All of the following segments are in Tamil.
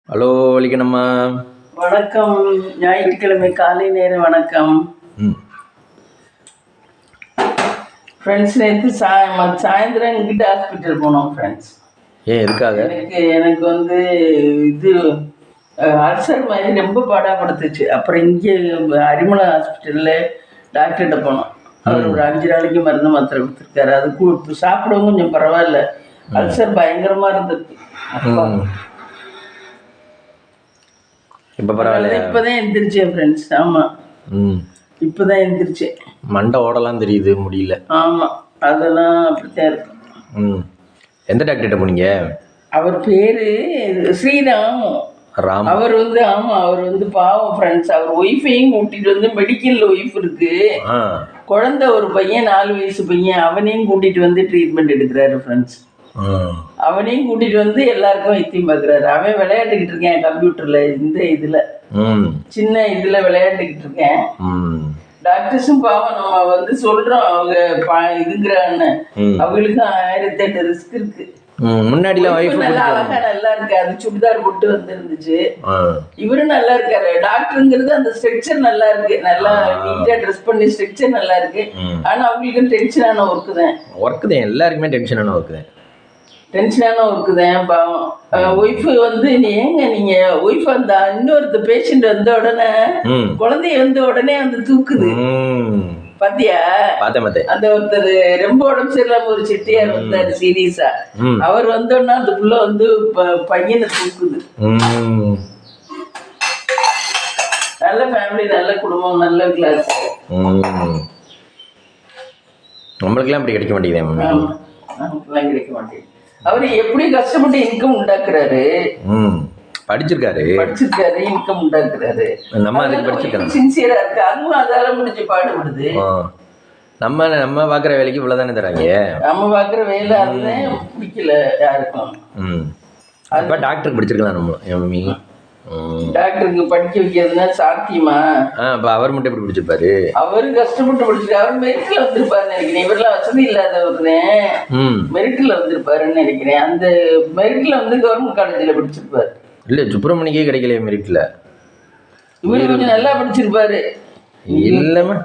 ஹலோ வலிக்கணும்மா. வணக்கம். ஞாயிற்றுக்கிழமை காலை நேர வணக்கம் ம் ஃப்ரெண்ட்ஸ். நேற்று சாயந்தரம் இங்கிட்ட ஹாஸ்பிட்டல் போனோம் ஃப்ரெண்ட்ஸ். ஏன் எதுக்காக? எனக்கு வந்து இது அல்சர் மாதிரி ரொம்ப பாடாப்படுத்துச்சு. அப்புறம் இங்கே அரிமளா ஹாஸ்பிட்டலில் டாக்டர்கிட்ட போனோம். அவர் ஒரு 5 நாளைக்கு மருந்து மாத்திரை கொடுத்துருக்காரு. அது சாப்பிடவும் கொஞ்சம் பரவாயில்ல. அல்சர் பயங்கரமாக இருந்துருக்கு. இப்போ பரவாயில்ல. இப்போதான் எந்திரிச்சேன் ஃப்ரெண்ட்ஸ். ஆமாம், இப்போதான் எந்திரிச்சேன். மண்டை ஓடலாம் தெரியுது, முடியல. ஆமாம், அதெல்லாம் அப்படித்தான் இருக்கும். எந்த டாக்டர்கிட்ட போனீங்க? அவர் பேர் ஸ்ரீராம். ராம். அவர் வந்து பாவம் ஃப்ரெண்ட்ஸ். அவர் ஒய்ஃபையும் கூட்டிகிட்டு வந்து, மெடிக்கல் ஒய்ஃப் இருக்கு, குழந்தை ஒரு பையன் 4 வயசு பையன், அவனையும் கூட்டிகிட்டு வந்து ட்ரீட்மெண்ட் எடுக்கிறாரு ஃப்ரெண்ட்ஸ். அவனையும் கூட்டிகிட்டு வந்து எல்லாருக்கும் வைத்தியம் பார்க்குறாரு. அவன் விளையாண்டுக்கிட்டு இருக்கேன் கம்ப்யூட்டரில், இந்த இதில் சின்ன இதில் விளையாண்டுக்கிட்டு இருக்கேன். டாக்டர்ஸும் பாவம், நம்ம வந்து சொல்கிறோம் அவங்க இதுங்கிறான்னு, அவங்களுக்கும் 1008 ரிஸ்க் இருக்கு. முன்னாடிலாம் நல்லா அழகா நல்லா இருக்கு. அது சுடிதார் போட்டு வந்துருந்துச்சு. இவரும் நல்லா இருக்காரு. டாக்டருங்கிறது அந்த ஸ்ட்ரக்சர் நல்லா இருக்கு, நல்லா நீட்டா ட்ரெஸ் பண்ணி ஸ்ட்ரக்சர் நல்லா இருக்கு. ஆனா அவங்களுக்கு டென்ஷனான ஒர்க்கு தான். எல்லாருக்குமே டென்ஷனான ஒர்க்கு தான் பாவம். ஒய்ஃபு வந்து நீங்க ஒய்ஃப் அந்த இன்னொருத்த பேஷண்ட் வந்த உடனே, குழந்தைய வந்த உடனே வந்து தூக்குது. பாத்தியா? அந்த ஒருத்தர் ரொம்ப உடம்பு சரியில்லாம ஒரு செட்டியார் வந்தாரு சீரியஸா. அவர் வந்தோன்னா அந்த புள்ள வந்து பையனை தூக்குது. நல்ல ஃபேமிலி, நல்ல குடும்பம், நல்ல கிளாஸ். நம்மளுக்கெல்லாம் அப்படி கிடைக்க மாட்டேங்குது. நமக்குலாம் கிடைக்க மாட்டேங்குது. அவரு எப்படி கஷ்டப்பட்டு இன்கம் உண்டாக்குறாரு. படிச்சிருக்காரு, இன்கம் உண்டாக்குறாரு. நம்ம அதுக்கு படிச்சிருக்கோம். சின்சியரா இருக்கு. அதுவும் அதால முடிஞ்சு பாடுபடுது. நம்ம பாக்குற வேலைக்கு இவ்வளவுதானே தராங்க. நம்ம பாக்குற வேலை அதுதான் பிடிக்கல யாருக்கும். அப்ப டாக்டருக்கு படிச்சிருக்கலாம் நம்ம. டாக்டருக்கு படிக்க வைக்கிறதுனா சாத்தியமா? அப்ப அவர் மட்டும் எப்படி பிடிச்சிருப்பாரு? அவரு கஷ்டப்பட்டு படிச்சிருக்காரு. அவர் மெரிட்ல வந்திருப்பாருன்னு நினைக்கிறேன். இவரெல்லாம் வசதி இல்லாதவரு மெரிட்ல வந்திருப்பாருன்னு நினைக்கிறேன். அந்த மெரிட்ல வந்து கவர்மெண்ட் காலேஜ்ல படிச்சிருப்பாரு. இல்ல, சுப்பிரமணிக்கே கிடைக்கலையே மெரிட்ல. இவரு கொஞ்சம் நல்லா படிச்சிருப்பாரு. இல்லம்மா,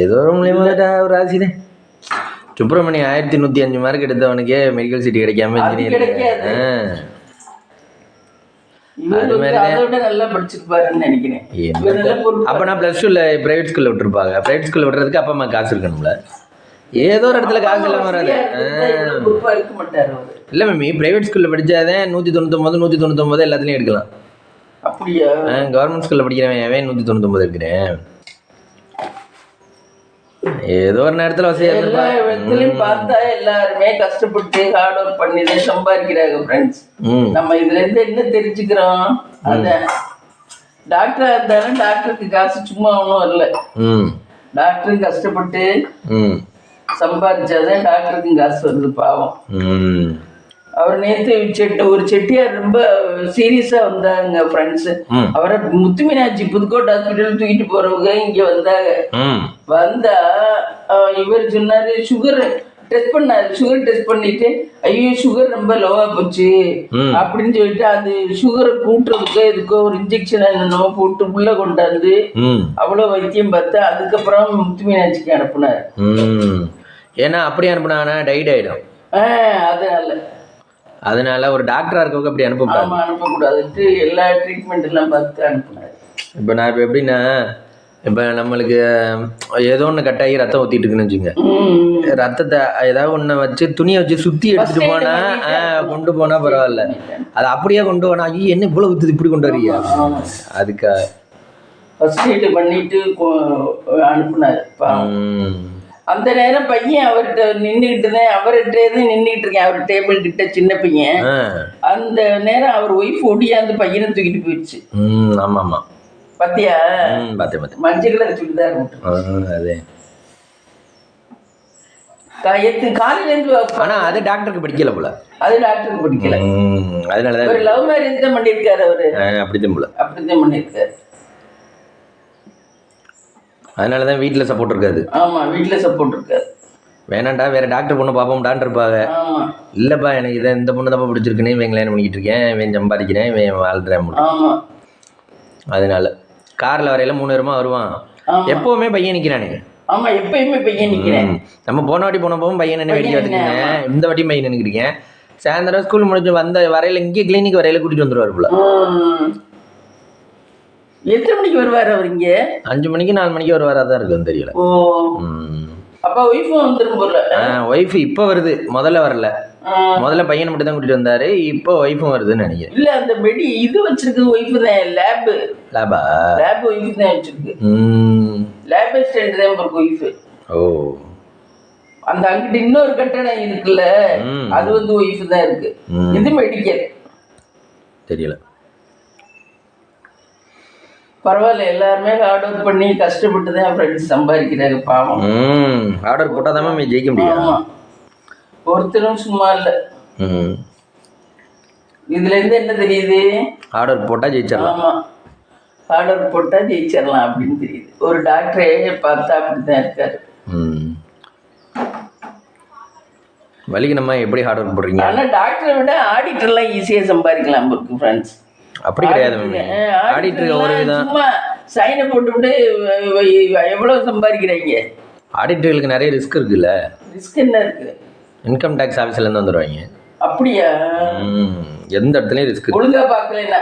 ஏதோ ஒரு ஆசைதான். சுப்பிரமணியம் 1105 மார்க் எடுத்தவனுக்கே மெடிக்கல் சீட் கிடைக்காம நல்லா படிச்சிருப்பாருன்னு நினைக்கிறேன். அப்ப நான் +2ல பிரைவேட் ஸ்கூல்ல விட்டுருப்பாங்க. பிரைவேட் ஸ்கூல்ல விட்டுறதுக்கு அப்பா அம்மா காசு இருக்கணும்ல. ஏதோ ஒரு இடத்துல காசு இல்லாம வராது. இல்ல மம்மி, பிரைவேட் ஸ்கூல்ல படிச்சாதான் 199 199 எல்லாத்துலயும் எடுக்கலாம். அப்படியா? கவர்மெண்ட் ஸ்கூல்ல படிக்கிறவன் அவன் 199 இருக்கிறேன். ஏதோ ஒரு நேரத்துல எல்லா இடத்துலயும் பார்த்தா எல்லாருமே கஷ்டப்பட்டு ஹார்ட் ஒர்க் பண்ணி தான் சம்பாதிக்கிறாங்க ஃப்ரெண்ட்ஸ். நம்ம இதுல இருந்து என்ன தெரிஞ்சுக்கிறோம்? அதான் டாக்டரா இருந்தாலும் டாக்டருக்கு காசு சும்மா ஒன்றும் வரல. டாக்டரு கஷ்டப்பட்டு சம்பாதிச்சாதான் டாக்டருக்கும் காசு வருது பாவம். அவர் நேற்று ஒரு செட்டியார் ரொம்ப சீரியஸா வந்தாங்க ஃப்ரெண்ட்ஸ். அவரை முத்துமீனாட்சி புதுக்கோட்டை ஹாஸ்பிட்டல் தூக்கிட்டு போறவங்க இங்க வந்தாங்க. வந்தா இவர் சொன்னாரு, சுகர் டெஸ்ட் பண்ணாரு. சுகர் டெஸ்ட் பண்ணிட்டு, ஐயோ சுகர் ரொம்ப லோவா போச்சு அப்படின்னு சொல்லிட்டு, அது சுகரை கூட்டுறதுக்கோ இதுக்கோ ஒரு இன்ஜெக்ஷன் என்னென்னமோ போட்டு உள்ள கொண்டாந்து அவ்வளவு வைத்தியம் பார்த்து அதுக்கப்புறம் முத்துமீனாட்சிக்கு அனுப்புனாரு. ஏன்னா அப்படி அனுப்புனாங்கன்னா டைட் ஆயிடும். அதனால ஒரு டாக்டரா இருக்கவங்க அப்படி அனுப்பக்கூடாது. எல்லா ட்ரீட்மெண்ட் எல்லாம் பார்த்து அனுப்புனாரு. இப்போ நான் இப்போ எப்படின்னா, இப்போ நம்மளுக்கு ஏதோ ஒன்று கட்டாகி ரத்தம் ஊற்றிட்டு இருக்குன்னு வச்சுங்க. ரத்தத்தை ஏதாவது ஒன்று வச்சு துணியை வச்சு சுற்றி எடுத்துட்டு போனா கொண்டு போனா பரவாயில்ல. அது அப்படியே கொண்டு போனா ஐயோ என்ன இவ்வளோ ஊற்றுது இப்படி கொண்டு வரியா, அதுக்காக ஃபர்ஸ்ட் எய்ட் பண்ணிட்டு அனுப்புனாரு. அந்த நேரம் பையன் அவர்கிட்ட நின்றுகிட்டு இருக்கேன். அவர் டேபிள் கிட்ட சின்ன பையன். அந்த நேரம் அவர் ஒய்ஃப் ஓடியாந்து பையனை தூக்கிட்டு போயிடுச்சு. ஆமா பாத்தியா? மஞ்சள் கலர் சுடிதார் அதே காலையில இருந்து. ஆனா அது டாக்டருக்கு படிக்கல போல. அதனாலதான் லவ் மேரேஜ் தான் பண்ணிருக்காரு அவரு. அப்படித்தான் பண்ணிருக்காரு. அதனாலதான் வீட்டுல சப்போர்ட் இருக்காது. ஆமா, வீட்டுல சப்போர்ட் இருக்காது. வேணாண்டா வேற டாக்டர் பொண்ணு பார்ப்போம்டான் இருப்பாங்க. ஆமா இல்லைப்பா எனக்கு இதை இந்த பொண்ணு தான் பிடிச்சிருக்குன்னு இவன் கல்யாணம் பண்ணிக்கிட்டு இருக்கேன், இவன் சம்பாதிக்கிறேன், இவன் வாழ்றேன். ஆமா அதனால காரில் வரையில 3 பேருமா வருவான். ஆமா எப்பவுமே பையன் நிற்கிறானுங்க. ஆமா எப்பயுமே பையன் நிக்கிறேன். நம்ம போன வாட்டி போனப்பவும் பையன் என்ன வேடிக்கை பார்த்துக்கிங்க, இந்த வாட்டியும் பையன் நினைக்கிறீங்க. சாயந்தரம் ஸ்கூல் முடிஞ்சு வந்த வரையில இங்கே கிளினிக் வரையில கூட்டிட்டு வந்துருவாரு போல. எத்தனை மணிக்கு வருவாரு அவர் இங்க? 5 மணிக்கு 4 மணிக்கு வருவாரா தான் இருக்குன்னு தெரியல. ஓ அப்ப ஒய்ஃபும் வந்துரும் போல. ஒய்ஃப் இப்போ வருது, முதல்ல வரல. முதல்ல பையனை மட்டும் தான் கூட்டிட்டு வந்தாரு, இப்போ ஒய்ஃபும் வருதுன்னு நினைக்கிறேன். இல்ல அந்த பெடி இது வச்சிருக்கு ஒய்ஃப் தான், லேப் ஒய்ஃப் தான் வச்சிருக்கு. லேப் அசிஸ்டன்ட் தான் ஒரு ஒய்ஃப். ஓ அந்த அங்கிட்டு இன்னொரு கட்டணம் இருக்குல்ல, அது வந்து ஒய்ஃப் தான் இருக்கு. இது மெடிக்கல் தெரியல. பரவாயில்ல, எல்லாருமே ஹார்ட் ஒர்க் பண்ணி கஷ்டப்பட்டு தான் ஃப்ரெண்ட்ஸ் சம்பாதிக்கிறாங்க பாவம். ஆர்டர் போட்டால் தான் ஜெயிக்க முடியும். ஒருத்தரும் சும்மா இல்லை. இதுல இருந்து என்ன தெரியுது? ஆர்டர் போட்டால் ஜெயிச்சிடலாம். ஆமா ஹார்ட் ஒர்க் போட்டால் ஜெயிச்சிடலாம் அப்படின்னு தெரியுது. ஒரு டாக்டரே பார்த்தா அப்படிதான் இருக்காரு. வலிக்கு நம்ம எப்படி ஹார்ட் ஒர்க் போடுறீங்க? ஆனா டாக்டரை விட ஆடிட்டர்லாம் ஈஸியா சம்பாதிக்கலாம் இருக்கு ஃப்ரெண்ட்ஸ். அப்படி கிடையாது. ஆடிட்டர் ஒரு விதம் சும்மா சைனை போட்டுவிட்டு எவ்வளவு சம்பாதிக்கிறாங்க. ஆடிட்டர்களுக்கு நிறைய ரிஸ்க் இருக்குல்ல. ரிஸ்க் என்ன இருக்கு? இன்கம் டேக்ஸ் ஆஃபீஸ்ல இருந்து வந்துடுவாங்க. அப்படியா? எந்த இடத்துலயும் ரிஸ்க். ஒழுங்கா பார்க்கலன்னா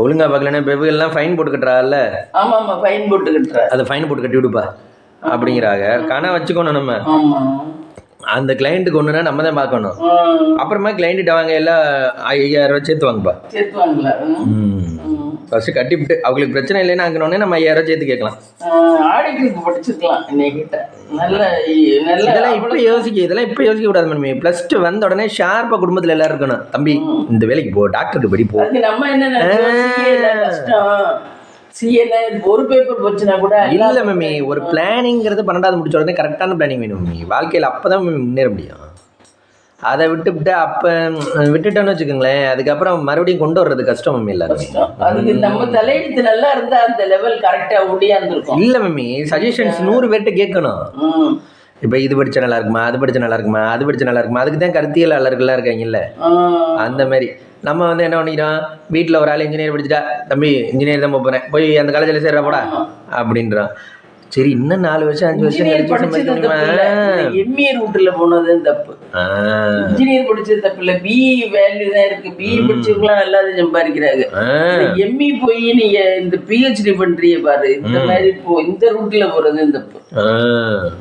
ஒழுங்கா பார்க்கலன்னா இப்போ எல்லாம் ஃபைன் போட்டு கட்டுறாங்கல்ல. ஆமா ஆமா ஃபைன் போட்டு கட்டுறா. அதை ஃபைன் போட்டு கட்டி விடுப்பா அப்படிங்கிறாங்க. கணா வச்சுக்கணும் நம்ம. அந்த கிளைண்ட்டுக்கு ஒண்ணுனா நம்ம தான் பார்க்கணும். அப்புறமா கிளைண்ட்டு வாங்க எல்லாம் 5000 சேர்த்து வாங்கப்பா. சேர்த்துவாங்களா? ஃபர்ஸ்ட் கட்டிவிட்டு அவங்களுக்கு பிரச்சனை இல்லைன்னா அங்கே நம்ம 5000 சேர்த்து கேட்கலாம். ஆடிட்டருக்கு படிச்சிருக்கலாம் இன்னைக்கிட்ட. நல்ல நல்ல இதெல்லாம் இப்போ யோசிக்க கூடாது மேடம். +2 வந்த உடனே ஷார்ப்பா குடும்பத்தில் எல்லாரும் இருக்கணும். தம்பி இந்த வேலைக்கு போ, டாக்டருக்கு படி போ. நம்ம என்ன கஷ்டம், சிஏல ஒரு பேப்பர் போச்சுன்னா கூட இல்லை மேமி. ஒரு பிளானிங்கிறது 12வது முடிச்ச உடனே கரெக்டான பிளானிங் வேணும் மேமி. வாழ்க்கையில் அப்போ தான் முன்னேற முடியும். அதை விட்டுவிட்டு அப்போ விட்டுட்டோன்னு வச்சுக்கோங்களேன், அதுக்கப்புறம் மறுபடியும் கொண்டு வர்றது கஷ்டம் மேமி. எல்லாரும் அதுக்கு நம்ம தலையெழுத்து நல்லா இருந்தா அந்த லெவல் கரெக்டா ஓடியாந்துருக்கும். இல்லை மேமி, சஜஷன்ஸ் 100 பேர்கிட்ட கேட்கணும். இப்போ இது படிச்சா நல்லா இருக்குமா, அது படிச்சா நல்லா இருக்குமா, அது படிச்சா நல்லா இருக்குமா, அதுக்கு தான் கருத்தியலாளர்கள்லாம் இருக்காங்கல்ல. அந்த மாதிரி நம்ம வந்து என்ன பண்ணிக்கிறோம், வீட்டில் ஒரு ஆள் இன்ஜினியர் படிச்சுட்டா, தம்பி இன்ஜினியர் தான் போகிறேன், போய் அந்த காலேஜில் சேர்றா போடா அப்படின்றான். சரி இன்னும் 4 வருஷம் 5 வருஷம் எம்ஏ ரூட்ல போனது தப்பு. இன்ஜினியர் படிச்சது தப்பு இல்ல, பிஇ வேல்யூ தான் இருக்கு. பிஇ படிச்சவங்களாம் நல்லா சம்பாதிக்கிறாங்க. எம்இ போய் நீங்க இந்த பிஹெச்டி பண்றீங்க பாரு, இந்த மாதிரி இந்த ரூட்ல போறது தப்பு.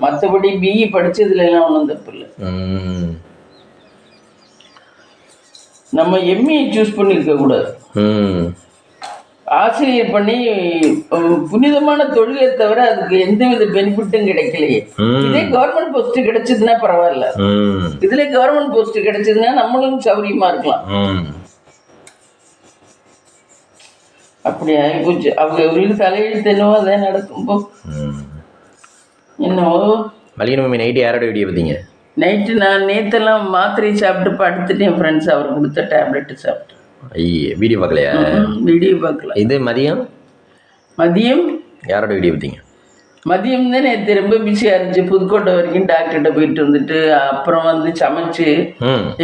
மற்றபடி பிஇ படிச்சதுல எல்லாம் ஒன்றும் தப்பு இல்லை. நம்ம எம்ஏ சூஸ் பண்ணிருக்க கூடாது. ஆசிரியர் பண்ணி புனிதமான தொழிலை தவிர அதுக்கு எந்தவித பெனிஃபிட்டும் கிடைக்கலையே. இதே கவர்மெண்ட் போஸ்ட் கிடைச்சதுன்னா பரவாயில்ல. இதுல கவர்மெண்ட் போஸ்ட் கிடைச்சதுன்னா நம்மளும் சௌரியமா இருக்கலாம். அப்படி ஆகிப்போச்சு. அவங்க தலையெழுத்து என்னவோ அதான் நடக்கும். என்னவோ மலிகன் நைட்டு யாரோட வீடியோ பார்த்தீங்க? நைட்டு நான் நேற்றெல்லாம் மாத்திரை சாப்பிட்டு படுத்துட்டேன் ஃப்ரெண்ட்ஸ். அவர் கொடுத்த டேப்லெட்டு சாப்பிட்டு. வீடியோ பார்க்கலையா? வீடியோ பார்க்கல. இது மதியம் யாரோட வீடியோ பார்த்தீங்க? மதியம் தான் நேற்று ரொம்ப பிஸியாக இருந்துச்சு. புதுக்கோட்டை வரைக்கும் டாக்டர்கிட்ட போயிட்டு வந்துட்டு அப்புறம் வந்து சமைச்சு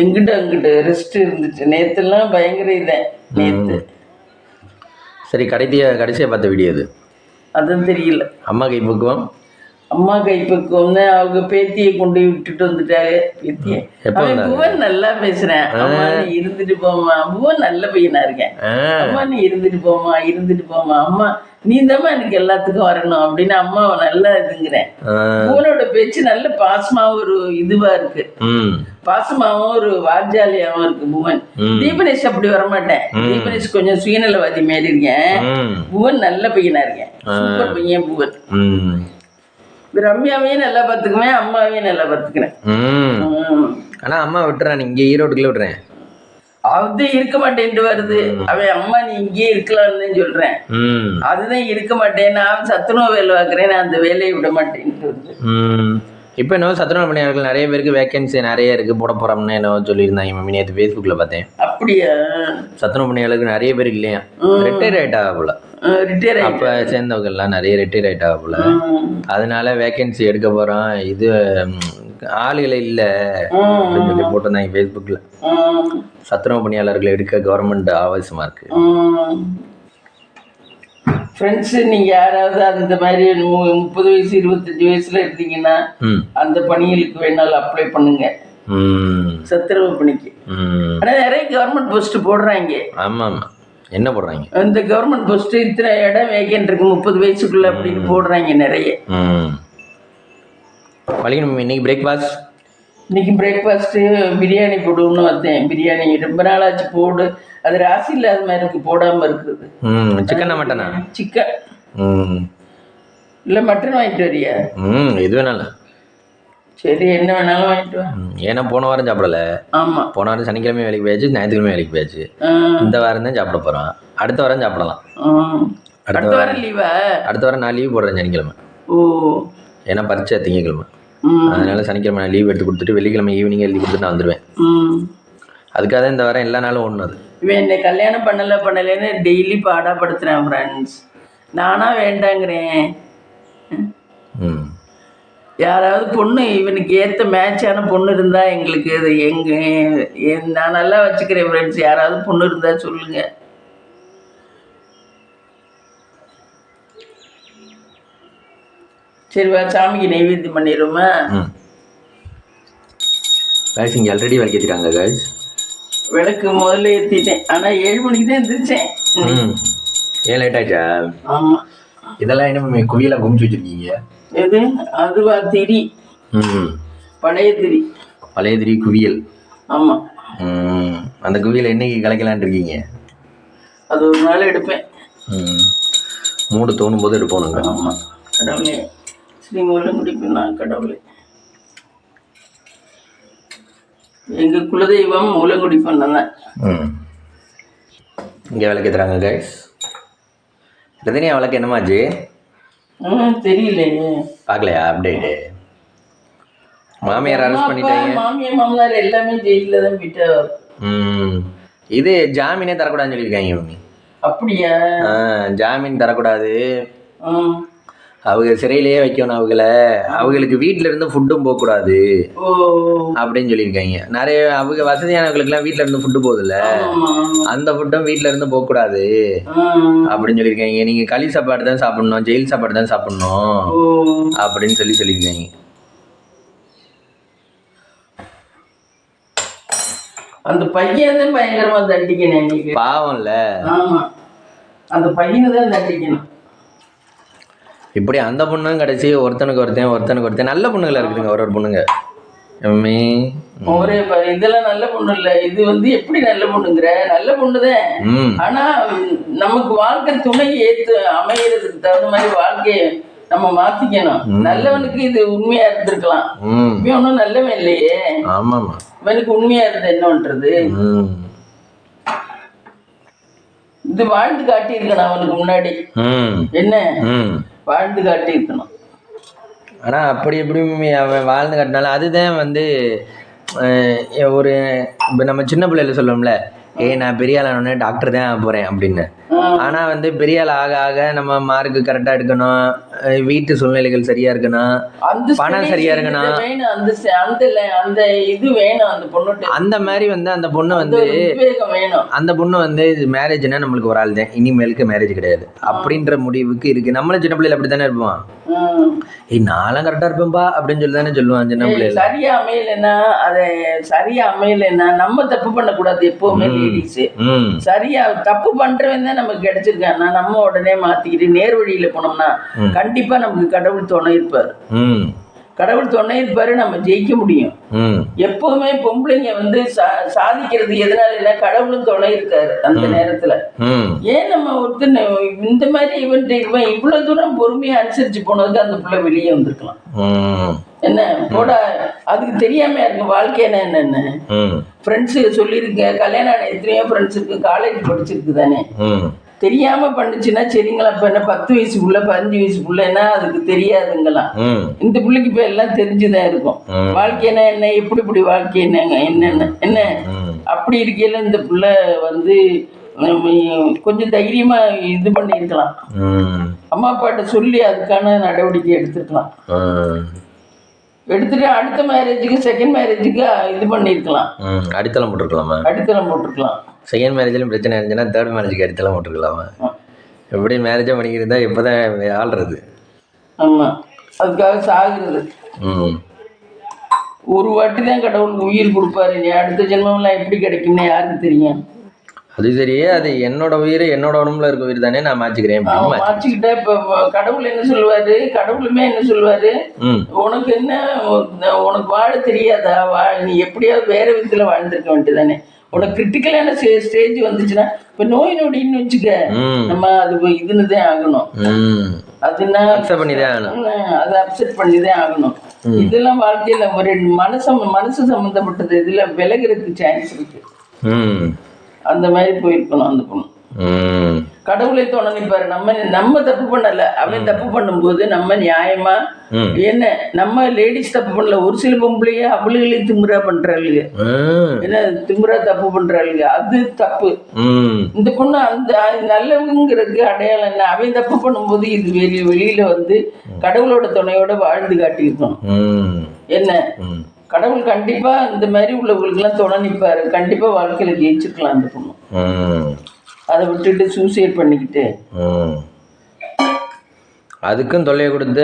அங்கிட்ட ரெஸ்ட் இருந்துச்சு. நேற்றுலாம் பயங்கர இதேன் நேற்று. சரி கடைசியாக பார்த்த வீடியோ அது? அதுவும் தெரியல. அம்மா கைப்பக்குவம் அவங்க பேத்தியை கொண்டு விட்டுட்டு வந்துட்டாரு. பேத்தியை புவன் நல்லா பேசுறேன். அம்மா நீ இருந்துட்டு போமா, புவன் நல்ல பையனா இருக்கேன். அம்மா நீ இருந்துட்டு போமா, அம்மா நீ தாம்மா எனக்கு எல்லாத்துக்கும் வரணும் அப்படின்னு அம்மாவை நல்லா இதுங்கிறேன். புவனோட பேச்சு நல்ல பாசமாவும் ஒரு இதுவா இருக்கு. பாசமாவும் ஒரு வாஜாலியாவும் இருக்கு புவன். தீபனேஷ் அப்படி வரமாட்டேன். தீபனேஷ் கொஞ்சம் சுயநலவாதி மாரி இருக்கேன். புவன் நல்ல பையனா இருக்கேன். சூப்பர் பையன் புவன். ரம்யாவையும் நல்லா பார்த்துக்குவேன், அம்மாவையும் நல்லா பார்த்துக்கிறேன். ஆனா அம்மா விட்டுறான், இங்கே ஈரோட்டுக்குள்ள விட்டுறேன். அது இருக்க மாட்டேன்ட்டு வருது. அவன் அம்மா நீ இங்கேயே இருக்கலாம்னு சொல்றேன். அதுதான் இருக்க மாட்டேன். நான் சத்துணவு வேலை பார்க்குறேன், நான் அந்த வேலையை விட மாட்டேன்ட்டு வருது. இப்போ என்னவோ சத்துணவு பணியாளர்கள் நிறைய பேருக்கு வேகன்சி நிறைய இருக்கு, போட போறோம்னு என்னவோ சொல்லியிருந்தாங்க மம்மி. நேற்று ஃபேஸ்புக்கில் பார்த்தேன். அப்படியா? சத்துணவு பணியாளருக்கு நிறைய பேருக்கு இல்லையா, ரிட்டையர் ஆகிட்டா போல. ரிட்டையர் அப்போ சேர்ந்தவங்க எல்லாம் நிறைய ரிட்டையர் ஆயிட்டாப்புல. அதனால வேகன்சி எடுக்க போகிறோம், இது ஆளுகளை இல்லை அப்படின்னு சொல்லி போட்டிருந்தாங்க ஃபேஸ்புக்கில். சத்துணவு பணியாளர்களை எடுக்க கவர்மெண்ட் அவசியமாக இருக்குது. ஃப்ரெண்ட்ஸு நீங்கள் யாராவது அந்த மாதிரி 30 வயசு 25 வயசுல இருந்தீங்கன்னா அந்த பணிகளுக்கு வேணாலும் அப்ளை பண்ணுங்க, சத்துணவு பணிக்கு. ஆனால் நிறைய கவர்மெண்ட் போஸ்ட் போடுறாங்க. ஆமாம் ஆமாம், என்ன போடுறாங்க, இந்த கவர்மெண்ட் போஸ்ட் இத்தனை இடம் வேகன்ட் இருக்கு 30 வயசுக்குள்ள அப்படின்னு போடுறாங்க நிறைய. வலிக்கணும். இன்னைக்கு பிரேக்ஃபாஸ்ட், இன்னைக்கு பிரேக்ஃபாஸ்ட்டு பிரியாணி போடுவோம்னு வந்தேன். பிரியாணி ரொம்ப நாளாச்சு போடு, அது ராசி இல்லாத மாதிரி இருக்கு போடாமல் இருக்குது. சிக்கனா மட்டனா? சிக்கன் இல்லை மட்டன் வாங்கிட்டு வரியா? எது வேணாலும் சரி, என்ன வேணாலும் வாங்கிட்டு வா. ஏன்னா போன வாரம் சாப்பிடல. ஆமாம், போன வாரம் சனிக்கிழமை வேலைக்கு போயாச்சு, ஞாயிற்றுக்கிழமை வேலைக்கு போயாச்சு. இந்த வாரம் தான் சாப்பிட போகிறோம். அடுத்த வாரம் சாப்பிடலாம். அடுத்த வாரம் லீவா? அடுத்த வாரம் நான் லீவ் போடுறேன் சனிக்கிழமை. ஓ, ஏன்னா பரீட்சை திங்கக்கிழமை, அதனால சனிக்கிழமை நான் லீவ் எடுத்து கொடுத்துட்டு வெள்ளிக்கிழமை ஈவினிங் எழுதி கொடுத்துட்டு நான் வந்துடுவேன். அதுக்காக தான் இந்த வாரம் எல்லா நாளும் ஒன்று. இவன் என்னை கல்யாணம் பண்ணலைன்னு டெய்லி பாடாப்படுத்துகிறேன் ஃப்ரெண்ட்ஸ். நானாக வேண்டாங்கிறேன். யாராவது பொண்ணு இவனுக்கு ஏற்ற மேட்சான பொண்ணு இருந்தால் எங்களுக்கு இது நான் நல்லா வச்சுக்கிறேன் ஃப்ரெண்ட்ஸ். யாராவது பொண்ணு இருந்தால் சொல்லுங்கள். சரி வா, சாமிக்கு நைவேத்தியம் பண்ணிடுவோமா? கைஸ் இங்கே ஆல்ரெடி விளக்கேற்றிட்டாங்க கைஸ். விளக்கு முதல்ல ஏற்றிட்டேன், ஆனால் 7 மணிக்கு தான் எழுந்திரிச்சேன். ஏன் லேட் ஆச்சா? ஆமாம். இதெல்லாம் என்ன குவியலாக குமிச்சு வச்சுருக்கீங்க? எது? அதுவா? திரி, பழைய திரி. பழைய திரி குவியல்? ஆமாம். அந்த குவியல் என்னைக்கு கலைக்கலான் இருக்கீங்க? அது ஒரு நாள் எடுப்பேன். மூடு தோணும் போது எடுப்போனுங்க. ஆமாம். கடவுளே, ஸ்ரீ மூலங்குடிப்பண்ணா கடவுளே. எங்கள் குலதெய்வம் மூலங்குடிப்பண்ணா தான். இங்கே விளக்கேற்றுறாங்க கைஸ். ரஜினியா விளக்கு என்னமாச்சு? தெரியலையே, பார்க்கலையா அப்டேட்டு? மாமியார் அரெஸ்ட் பண்ணிட்டாங்க. மாமியார் மாமனார் எல்லாமே ஜெயிலில் தான் போயிட்டா. இது ஜாமீனே தரக்கூடாதுன்னு சொல்லியிருக்காங்க இவங்க. அப்படியா? ஜாமீன் தரக்கூடாது, அவங்க சிறையிலேயே வைக்கணும் அவங்களுக்கு வீட்டில இருந்து ஃபுட்டும் போகக்கூடாது அப்படின்னு சொல்லியிருக்காங்க. நிறைய அவங்க வசதியானவங்களுக்குலாம் வீட்டில இருந்து ஃபுட்டு போகுதுல்ல, அந்த ஃபுட்டும் வீட்டில இருந்து போகக்கூடாது அப்படின்னு சொல்லியிருக்காங்க. நீங்க களி சாப்பாடு தான் சாப்பிடணும், ஜெயில் சாப்பாடு தான் சாப்பிடணும் அப்படின்னு சொல்லியிருக்காங்க. அந்த பையன் தான் பயங்கரமா தண்டிக்கணும். பாவம்ல, அந்த பையனை தான் தண்டிக்கணும். இப்படி அந்த பொண்ணும் கடைசி ஒருத்தனுக்கு ஒருத்தன் நல்ல பொண்ணுங்களா இருக்குதுங்க. ஒரு பொண்ணுங்க ஒரே இதெல்லாம் நல்ல பொண்ணு இல்ல. இது எப்படி நல்ல பொண்ணுங்கிற? நல்ல பொண்ணுதான். ஆனா நமக்கு வாழ்க்கை துணை ஏத்து அமையறதுக்கு தகுந்த மாதிரி வாழ்க்கைய நம்ம மாத்திக்கணும். நல்லவனுக்கு இது உண்மையா இருந்திருக்கலாம், இவன் ஒன்னும் நல்லவன் இல்லையே. இவனுக்கு உண்மையா இருந்த என்ன பண்றது? இது வாழ்ந்து காட்டி இருக்கணும் அவனுக்கு முன்னாடி. என்ன வாழ்ந்து காட்டி இருக்கணும். ஆனா அப்படி எப்படி அவன் வாழ்ந்து காட்டினாலும் அதுதான் ஒரு இப்போ நம்ம சின்ன பிள்ளைல சொல்லுவோம்ல, நான் பெரிய ஆள் ஆனோடனே டாக்டர் தான் ஆக போறேன் அப்படின்னு. ஆனா பெரிய ஆள் ஆக ஆக நம்ம மார்க்கு கரெக்டா எடுக்கணும், வீட்டு சூழ்நிலைகள் சரியா இருக்கணும், பணம் சரியா இருக்கணும், அந்த இது வேணும் அந்த பொண்ணு. அந்த மாதிரி அந்த பொண்ணு அந்த பொண்ணு மேரேஜ்னா நம்மளுக்கு ஒரு ஆள் தான், இனிமேலுக்கு மேரேஜ் கிடையாது அப்படின்ற முடிவுக்கு இருக்கு. நம்மளும் சின்ன பிள்ளைல அப்படித்தானே இருப்போம். நானும் கரெக்டா இருப்பேன்பா அப்படின்னு சொல்லி தானே சொல்லுவான் சின்ன பிள்ளைல. சரியா அமையலைன்னா அதை சரியா அமையலைன்னா நம்ம தப்பு பண்ணக்கூடாது எப்பவுமே. லேடிஸ் சரியா தப்பு பண்றவன் தான் நமக்கு கிடைச்சிருக்கான்னா நம்ம உடனே மாத்திக்கிட்டு நேர் வழியில போனோம்னா கண்டிப்பா நமக்கு கடவுள் துணை இருப்பாரு. கடவுள் துணை இருப்பாரு, நம்ம ஜெயிக்க முடியும். எப்பவுமே பொம்பளைங்க சாதிக்கிறது எதனால இல்ல, கடவுளும் துணை இருக்காரு அந்த நேரத்துல. ஏன் நம்ம ஒருத்தர் இந்த மாதிரி இவன் இவ்வளவு தூரம் பொறுமையா அனுசரிச்சு போனதுக்கு அந்த பிள்ளை வெளியே வந்திருக்கலாம். என்ன போட அதுக்கு தெரியாம இருக்கு வாழ்க்கைன்னா என்னன்னு. ஃப்ரெண்ட்ஸு சொல்லியிருக்க கல்யாணம் ஆன எத்தனையோ ஃப்ரெண்ட்ஸ் இருக்கு, காலேஜ் படிச்சிருக்கு தானே, தெரியாம பண்ணுச்சுன்னா சரிங்களா. இப்ப என்ன 10 வயசுக்குள்ள 15 வயசுக்குள்ளன்னா அதுக்கு தெரியாதுங்களாம். இந்த பிள்ளைக்கு இப்ப எல்லாம் தெரிஞ்சுதான் இருக்கும். வாழ்க்கைன்னா என்ன, எப்படி இப்படி வாழ்க்கை என்னங்க என்னென்ன என்ன அப்படி இருக்கையில இந்த பிள்ளை கொஞ்சம் தைரியமா இது பண்ணியிருக்கலாம். அம்மா அப்பாட்ட சொல்லி அதுக்கான நடவடிக்கை எடுத்துருக்கலாம். எடுத்துட்டு அடுத்த மேரேஜுக்கு செகண்ட் மேரேஜுக்கு இது பண்ணியிருக்கலாம். அடித்தளம் போட்டிருக்கலாம். செகண்ட் மேரேஜ்லையும் பிரச்சனை இருந்துச்சுன்னா தேர்ட் மேரேஜுக்கு அடித்தளம் போட்டிருக்கலாமா? எப்படி மேரேஜாக பண்ணிக்கிருந்தா எப்போதான் ஆள்றது? ஆமாம், அதுக்காக சாகுறது. ஒரு வாட்டி தான் கடவுளுக்கு உயிர் கொடுப்பாரு. நீ அடுத்த ஜென்மம்லாம் எப்படி கிடைக்கும்னு யாருக்கு தெரியும்? அது சரியே, அது என்னோட உயிர் என்னோட உடம்புல இருக்க உயிர் தானே, நான் மாற்றிக்கிறேன். மாற்றிக்கிட்டா இப்போ கடவுள் என்ன சொல்லுவாரு? கடவுளுமே என்ன சொல்லுவாரு? உனக்கு என்ன, உனக்கு வாழ தெரியாதா? நீ எப்படியாவது வேற விதத்துல வாழ்ந்துருக்க வேண்டியதானே. உனக்கு கிரிட்டிக்கலான ஸ்டேஜ் வந்துச்சுன்னா, இப்ப நோய் நொடின்னு வச்சுக்க, நம்ம அது இதுன்னுதான் ஆகணும். அதுனா அதை அப்செட் பண்ணிதான் ஆகணும். இதெல்லாம் வாழ்க்கையில ஒரு மனசு சம்பந்தப்பட்டது. இதுல விலகிறதுக்கு சான்ஸ் இருக்கு. அந்த மாதிரி போயிருக்கணும் அந்த பொண்ணு. கடவுளை தோணிப்பாரு. நம்ம தப்பு பண்ணல, அவன் தப்பு பண்ணும்போது நம்ம நியாயமா என்ன, நம்ம லேடிஸ் தப்பு பண்ணல. ஒரு சில பொம்பளையே அவளுகளே திமுறா பண்றாளுங்க, என்ன திமுறா தப்பு பண்றாளுங்க, அது தப்பு. இந்த பொண்ணு அந்த நல்லவங்கிறதுக்கு அடையாளம் என்ன? அவன் தப்பு பண்ணும்போது இது வெளியில வந்து கடவுளோட துணையோட வாழ்ந்து காட்டியிருக்கணும். என்ன, கடவுள் கண்டிப்பா இந்த மாதிரி உள்ளவங்களுக்கு எல்லாம் துணை நிற்பாரு. கண்டிப்பா வாழ்க்கையில ஜெயிச்சிருக்கலாம் அந்த பொண்ணு. அதை விட்டுட்டு சூசைட் பண்ணிக்கிட்டு அதுக்கும் தொல்லையை கொடுத்து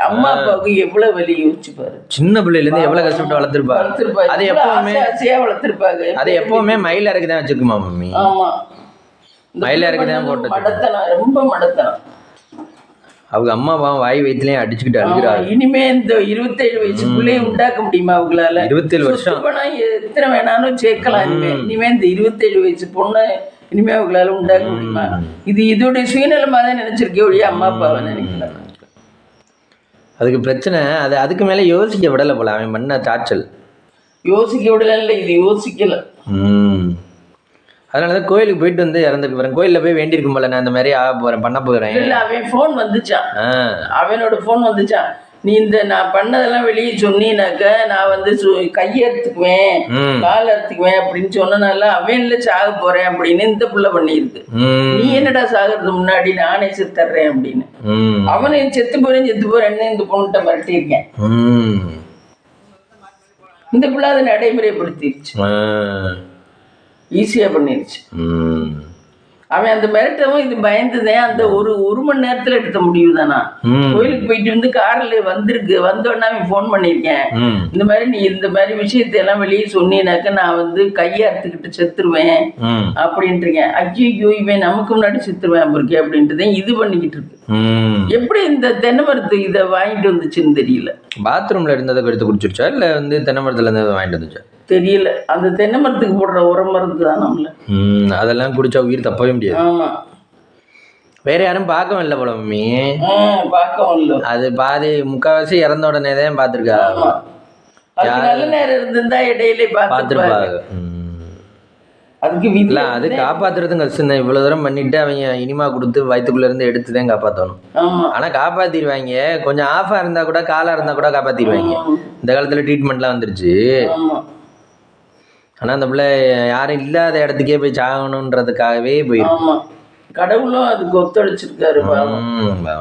அம்மா அப்பாவுக்கு எவ்வளவு வலி யோசிச்சு பாரு. சின்ன பிள்ளைல இருந்து எவ்வளவு கஷ்டப்பட்டு வளர்த்திருப்பாங்க. அது எப்பவுமே வளர்த்திருப்பாங்க. அது எப்பவுமே மயில இருக்குதான் வச்சிருக்குமா மம்மி? ஆமா, மயில இருக்குதான் போட்டு மடத்தனம், ரொம்ப மடத்தனம். அவங்க அம்மா வாய் வயிற்றுலயும் அடிச்சுக்கிட்டு அழுகிறாங்க. இனிமே இந்த 27 வயசு பிள்ளைய உண்டாக்க முடியுமா அவங்களால? 27 வருஷம் எத்தனை வேணாலும் சேர்க்கலாம். இனிமே இந்த 27 வயசு பொண்ணு இனிமே அவங்களால உண்டாக்க முடியுமா? இது இதோடைய சுயநலமா தான் நினைச்சிருக்கே ஒழிய அம்மா அப்பாவை நினைக்கல. அதுக்கு பிரச்சனை அதுக்கு மேல யோசிக்க விடலை போல. அவன் பண்ண தாச்சல் யோசிக்க விடல. இல்லை, இது யோசிக்கல. அதனாலதான் கோயிலுக்கு போயிட்டு வந்து இறந்துட்டு போறேன். கோயில்ல போய் வேண்டியிருக்கும் போல, நான் இந்த மாதிரி ஆக போறேன், பண்ண போறேன். இல்ல, அவன் போன் வந்துச்சான். அவனோட போன் வந்துச்சான். நீ இந்த நான் பண்ணதெல்லாம் வெளியே சொன்னீனாக்க நான் வந்து கையை அறுத்துக்குவேன், கால் அறுத்துக்குவேன் அப்படின்னு சொன்னனால அவன்ல சாக போறேன் அப்படின்னு இந்த புள்ள பண்ணிருக்கு. நீ என்னடா சாகிறதுக்கு முன்னாடி நானே செத்துறேன் அப்படின்னு. அவனை செத்து போறேன்னு இந்த பொண்ணுகிட்ட மிரட்டியிருக்கேன். இந்த புள்ள அதை நடைமுறைப்படுத்திடுச்சு, ஈஸியா பண்ணிருச்சு. அவன் அந்த மிரட்டவும் இது பயந்துதான். அந்த ஒரு மணி நேரத்துல எடுத்த முடிவு தானா. கோயிலுக்கு போயிட்டு வந்து கார்ல வந்தோடனே அவன் போன் பண்ணிருக்கேன். இந்த மாதிரி நீ இந்த மாதிரி விஷயத்த எல்லாம் வெளியே சொன்னீனாக்க நான் வந்து கையை அறுத்துக்கிட்டு செத்துருவேன் அப்படின்ட்டு இருக்கேன். ஐயோ, இவன் நமக்கு முன்னாடி செத்துருவேன் இருக்கேன் அப்படின்ட்டு இது பண்ணிக்கிட்டு இருக்கு. எப்படி இந்த தென்னை மரத்து இதை வாங்கிட்டு வந்துச்சுன்னு தெரியல. பாத்ரூம்ல இருந்ததை எடுத்து குடிச்சிருச்சா இல்ல வந்து தென்னை மரத்துல இருந்ததை வாங்கிட்டு வந்துச்சா தெரியல. அந்த தென்னை மரத்துக்கு போடுற உரம் மருந்து தான் நம்மள. அதெல்லாம் குடிச்சா உயிர் தப்பவே முடியாது. ஆமா, வேற யாரும் பார்க்கவும் இல்லை போல மம்மி. பார்க்கவும் இல்லை. அது பாதி முக்கால்வாசி இறந்த உடனே தான் பார்த்துருக்கா. நல்ல நேரம் இருந்திருந்தா இடையிலே பார்த்துருப்பாங்க. அதுக்கு வீட்டுல அது காப்பாத்துறதும் கஷ்டம் தான். இவ்வளவு தூரம் பண்ணிட்டு அவங்க இனிமா கொடுத்து வயிற்றுக்குள்ள இருந்து எடுத்துதான் காப்பாற்றணும். ஆனா காப்பாத்திடுவாங்க. கொஞ்சம் ஆஃபா இருந்தா கூட, காலா இருந்தா கூட காப்பாத்திடுவாங்க. இந்த காலத்துல ட்ரீட்மெண்ட்லாம் வந்துருச்சு. ஆனா அந்த பிள்ளை யாரும் இல்லாத இடத்துக்கே போய் சாகணுன்றதுக்காகவே போயிருக்கு. கடவுளும் அதுக்கு ஒத்துழைச்சிருக்காரு.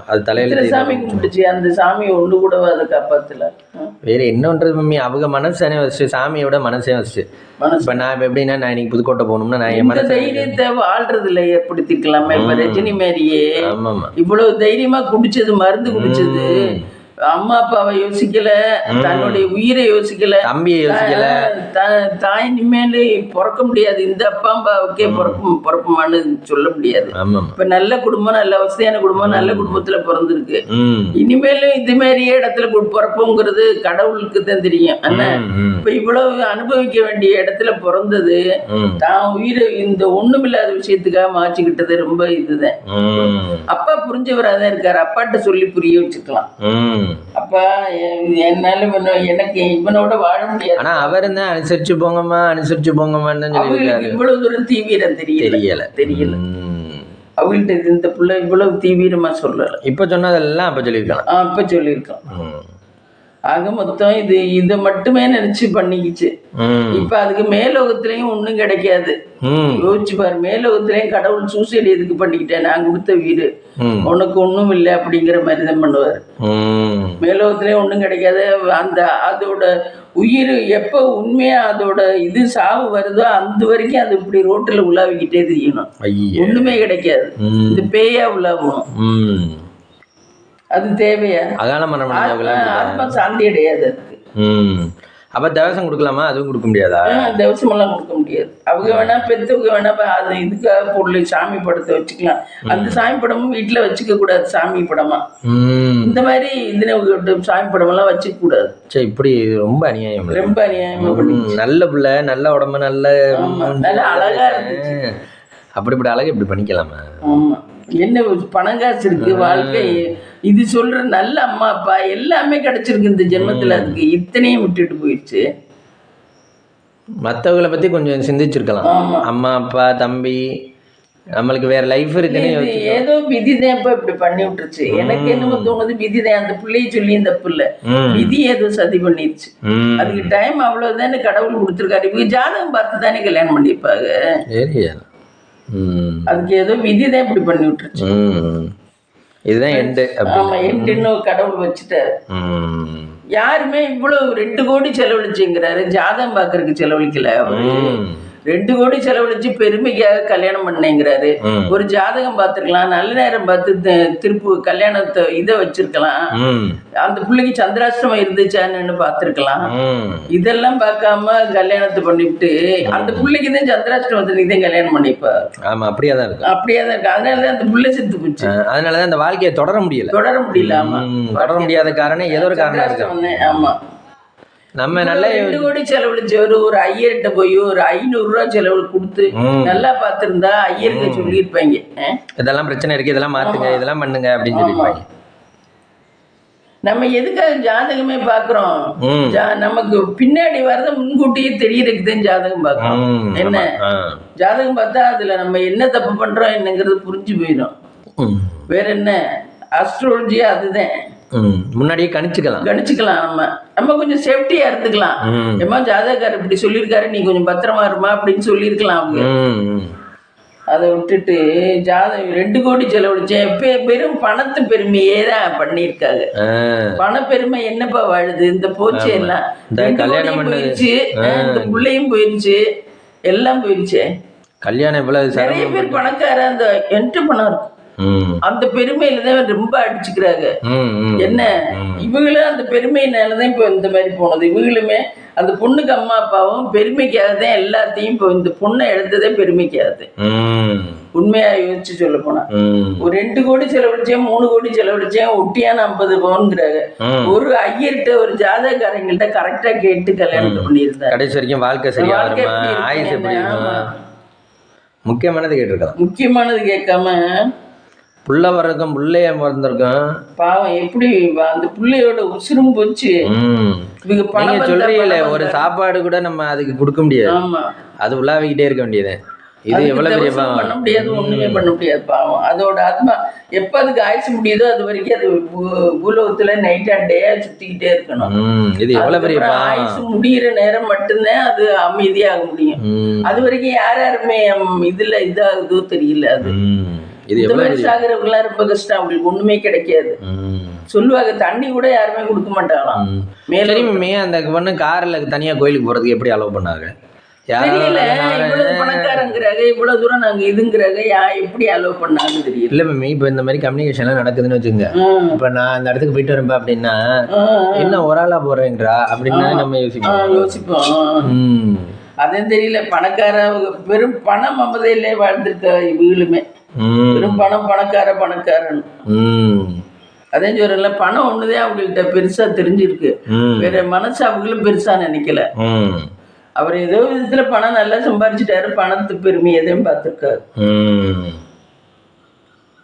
அது தலையில சாமி கும்பிட்டுச்சு, அந்த சாமி ஒண்ணு கூட அதை காப்பாத்தல. வேற என்னன்றது மம்மி, அவங்க மனசானே வச்சு, சாமியோட மனசே வச்சு. இப்ப நான் எப்படின்னா, நான் இன்னைக்கு புதுக்கோட்டை போகணும்னா நான் என் மனசு தைரியத்தை வாழ்றதுல ஏற்படுத்திக்கலாமே. இப்ப ரஜினி மாதிரியே இவ்வளவு தைரியமா குடிச்சது, மருந்து குடிச்சது, அம்மா அப்பாவை யோசிக்கல, தன்னுடைய உயிரை யோசிக்கல, தம்பியை யோசிக்கல, தாய் இனிமேல் பிறக்க முடியாது, இந்த அப்பா அம்மாவுக்கே பிறப்புமான்னு சொல்ல முடியாது. இப்ப நல்ல குடும்பம், நல்ல வசதியான குடும்பம், நல்ல குடும்பத்துல பிறந்திருக்கு. இனிமேலும் இது மாதிரியே இடத்துல பிறப்புங்கிறது கடவுளுக்கு தான் தெரியும். ஆனா இப்ப இவ்வளவு அனுபவிக்க வேண்டிய இடத்துல பிறந்தது, தான் உயிரை இந்த ஒண்ணுமில்லாத விஷயத்துக்காக மாற்றிக்கிட்டது ரொம்ப இதுதான். அப்பா புரிஞ்சவராதான் இருக்காரு. அப்பாட்ட சொல்லி புரிய வச்சுக்கலாம். அப்ப என்னால எனக்கு இவனோட வாழ முடியாது. ஆனா அவர் தான் அனுசரிச்சு போங்கம்மான்னு சொல்லியிருக்காரு. இவ்வளவு தூரம் தீவிரம் தெரியல. அவங்கள்ட்ட இந்த பிள்ளை இவ்வளவு தீவிரமா சொல்லல. இப்ப சொன்னதெல்லாம் அப்ப சொல்லியிருக்கலாம். அப்ப சொல்லியிருக்கலாம். ஆக மொத்தம் இதை மட்டுமே நினைச்சு பண்ணிக்கிச்சு. இப்ப அதுக்கு மேலோகத்திலயும் ஒண்ணும் கிடைக்காது. யோசிச்சு பாரு, மேலோகத்திலயும் கடவுள் சூசைட் எதுக்கு பண்ணிக்கிட்டேன், நான் கொடுத்த வீடு உனக்கு ஒண்ணும் இல்லை அப்படிங்கிற மாதிரி தான் பண்ணுவாரு. மேலோகத்திலயும் ஒண்ணும் கிடைக்காது. அதோட உயிர் எப்ப உண்மையா அதோட சாவு வருதோ அந்த வரைக்கும் அது இப்படி ரோட்டுல உலாவிக்கிட்டே தெரியணும். ஒண்ணுமே கிடைக்காது. இந்த பேயா உலாவும். அது தேவையா? ஆத்மா சாந்தி அடையாது அதுக்கு. அப்ப தவசம் கொடுக்கலாமா? அதுவும் கொடுக்க முடியாதா? தவசம் எல்லாம் கொடுக்க முடியாது. அவங்க வேணா பெத்தவங்க வேணா அது இதுக்காக பொருள் சாமி படத்தை வச்சுக்கலாம். அந்த சாமி படமும் வீட்டுல வச்சுக்க கூடாது. சாமி படமா இந்த மாதிரி சாமி படம் எல்லாம் வச்சுக்க கூடாது. சரி, இப்படி ரொம்ப அநியாயம், ரொம்ப அநியாயமா பண்ணி. நல்ல பிள்ளை, நல்ல உடம்பு, நல்ல அழகா இருந்துச்சு. அப்படி அழகா இப்படி பண்ணிக்கலாமா? ஆமா, என்ன பணம் காசு இருக்கு, வாழ்க்கை இது சொல்ற நல்ல அம்மா அப்பா எல்லாமே கிடைச்சிருக்கு இந்த ஜென்மத்துல. அதுக்கு இத்தனையும் விட்டுட்டு போயிடுச்சு. மற்றவங்களை பத்தி கொஞ்சம் சிந்திச்சிருக்கலாம். அம்மா அப்பா தம்பி, நம்மளுக்கு வேற லைஃப் இருக்குன்னு ஏதோ விதிதான் இப்ப இப்படி பண்ணி விட்டுருச்சு. எனக்கு என்னமோ தோணுது, விதிதான். அந்த பிள்ளைய சொல்லியும் தப்பு இல்ல, விதி ஏதோ சதி பண்ணிருச்சு. அதுக்கு டைம் அவ்வளவுதானே கடவுள் கொடுத்துருக்காரு. இவங்க ஜாதகம் பார்த்து தானே கல்யாணம் பண்ணிருப்பாங்க. அதுக்கு ஏதோ விதிதான் இப்படி பண்ணி விட்டுருச்சு. இதுதான் எண்டு. ஆமா, எண்டுன்னு கடவுள் வச்சுட்டாரு. யாருமே இவ்வளவு 2 கோடி செலவழிச்சுங்கிறாரு, ஜாதகம் பாக்குறதுக்கு செலவழிக்கல. அவரு 2 கோடி செலவழிச்சு பெருமைக்காக கல்யாணம் பண்ணேங்கிறாரு. ஒரு ஜாதகம் பார்த்துருக்கலாம், நல்ல நேரம் பார்த்து திருப்பு கல்யாணத்தை வச்சிருக்கலாம். அந்த பிள்ளைக்கு சந்திராஷ்டமம் இருந்துச்சான்னு பார்த்துருக்கலாம். இதெல்லாம் பார்க்காம கல்யாணத்தை பண்ணிவிட்டு அந்த பிள்ளைக்கு தான் சந்திராஷ்டமத்தை தான் கல்யாணம் பண்ணிப்பா. ஆமா, அப்படியாதான் இருக்கு. அதனாலதான் அந்த பிள்ளை செத்து போச்சு. அதனாலதான் அந்த வாழ்க்கையை தொடர முடியல. ஆமா, தொடர முடியாத காரணம் ஏதோ ஒரு காரணம் இருக்கு. ஆமா, நம்ம நல்ல 2 கோடி செலவழிச்சவர் ஒரு ஐயர்கிட்ட போய் ஒரு 500 ரூபாய் செலவு கொடுத்து நல்லா பார்த்திருந்தா ஐயருக்கு சொல்லியிருப்பாங்க, இதெல்லாம் பிரச்சனை இருக்கு, இதெல்லாம் மாத்துங்க, இதெல்லாம் பண்ணுங்க அப்படின்னு சொல்லியிருப்பாங்க. நம்ம எதுக்காக ஜாதகமே பாக்குறோம்? நமக்கு பின்னாடி வரத முன்கூட்டியே தெரியறதுக்குதான் ஜாதகம் பாக்குறோம். என்ன ஜாதகம் பார்த்தா அதுல நம்ம என்ன தப்பு பண்றோம் என்னங்கிறது புரிஞ்சு போயிடும். வேற என்ன, அஸ்ட்ராலஜி அதுதான். முன்னாடியே கணிச்சுக்கலாம். நம்ம கொஞ்சம் சேஃப்டியா இருந்துக்கலாம். ஏமா ஜாதகக்காரர் இப்படி சொல்லியிருக்காரு, நீ கொஞ்சம் பத்திரமா இருமா அப்படின்னு சொல்லியிருக்கலாம் அவங்க. அதை விட்டுட்டு ஜாதகம் 2 கோடி செலவழிச்சேன், வெறும் பணத்து பெருமையே தான் பண்ணியிருக்காங்க. பண பெருமை என்னப்பா வாழுது? இந்த போச்சு எல்லாம். கல்யாணம் போயிடுச்சு, இந்த பிள்ளையும் போயிடுச்சு, எல்லாம் போயிடுச்சு. கல்யாணம் எவ்வளவு நிறைய பேர் பணக்கார அந்த என்ட்டு பணம் இருக்கும், அந்த பெருமையில தான் ரொம்ப அடிச்சுக்கிறாங்க. என்ன இவங்களும் அந்த பெருமையினாலதான் இப்ப இந்த மாதிரி போனது. இவங்களுமே அந்த பொண்ணுக்கு அம்மா அப்பாவும் பெருமைக்காக தான் எல்லாத்தையும் இப்போ இந்த பொண்ணை எடுத்ததே பெருமைக்காது. உண்மையா யோசிச்சு சொல்ல போனா ஒரு 2 கோடி செலவழிச்சேன், 3 கோடி செலவழிச்சேன், ஒட்டியான 50 பவுன்ங்கிறாங்க. ஒரு ஐயர்கிட்ட ஒரு ஜாதகக்காரங்கள்ட்ட கரெக்டா கேட்டு கல்யாணத்தை பண்ணியிருந்தாங்க. கடைசி வரைக்கும் வாழ்க்கை சரியா முக்கியமானது கேட்டிருக்கலாம். முக்கியமானது கேட்காம புள்ள வர்றதும் புள்ளைய மறந்துருக்கோம். பாவம் எப்படி அந்த புள்ளையோட உசுரும் போச்சு. நீங்க சொல்றீங்களே, ஒரு சாப்பாடு கூட நம்ம அதுக்கு கொடுக்க முடியாது. அது உள்ளாவிக்கிட்டே இருக்க வேண்டியது. இது எவ்வளவு பெரிய பாவம். பண்ண முடியாது, ஒண்ணுமே பண்ண முடியாது. பாவம் அதோட ஆத்மா எப்ப அதுக்கு ஆயுசு முடியுதோ அது வரைக்கும் அது பூலோகத்துல நைட் அண்ட் டேயா சுத்திக்கிட்டே இருக்கணும். இது எவ்வளவு பெரிய பாவம். ஆயுசு முடிகிற நேரம் மட்டும்தான் அது அமைதியாக முடியும். அது வரைக்கும் யாருமே இதுல இதாகுதோ தெரியல. அது இந்த மாதிரி சாகுறவங்களாம் ரொம்ப கஷ்டம். அவங்களுக்கு ஒண்ணுமே கிடைக்காது. சொல்லுவாங்க தண்ணி கூட யாருமே கொடுக்க மாட்டாங்களாம். மேலுமே அந்த பொண்ணு கார்ல தனியா கோயிலுக்கு போறதுக்கு எப்படி அலோவ் பண்ணாங்க தெரியல. இவ்வளவு பணக்காரங்கிறாங்க, இவ்வளவு தூரம் நாங்க இதுங்கிறாங்க, எப்படி அலோவ் பண்ணாங்கன்னு தெரியல. இல்ல மேம், இப்ப இந்த மாதிரி கம்யூனிகேஷன் எல்லாம் நடக்குதுன்னு வச்சுங்க. இப்ப நான் அந்த இடத்துக்கு போயிட்டு வரேன் அப்படின்னா என்ன ஒரு ஆளா போறேங்கிறா அப்படின்னு நம்ம யோசிப்போம். அதான் தெரியல. பணக்கார வெறும் பணம் மமதையிலே வாழ்ந்துருக்க இவங்களுமே. வெறும் பணக்காரன். அதே சொல்றல, பணம் ஒண்ணுதான் அவங்கள்ட்ட பெருசா தெரிஞ்சிருக்கு. வேற மனசு அவங்களும் பெருசா நினைக்கல. அவர் ஏதோ விதத்துல பணம் நல்லா சம்பாதிச்சுட்டாரு, பணத்து பெருமை எதையும் பார்த்துருக்காரு.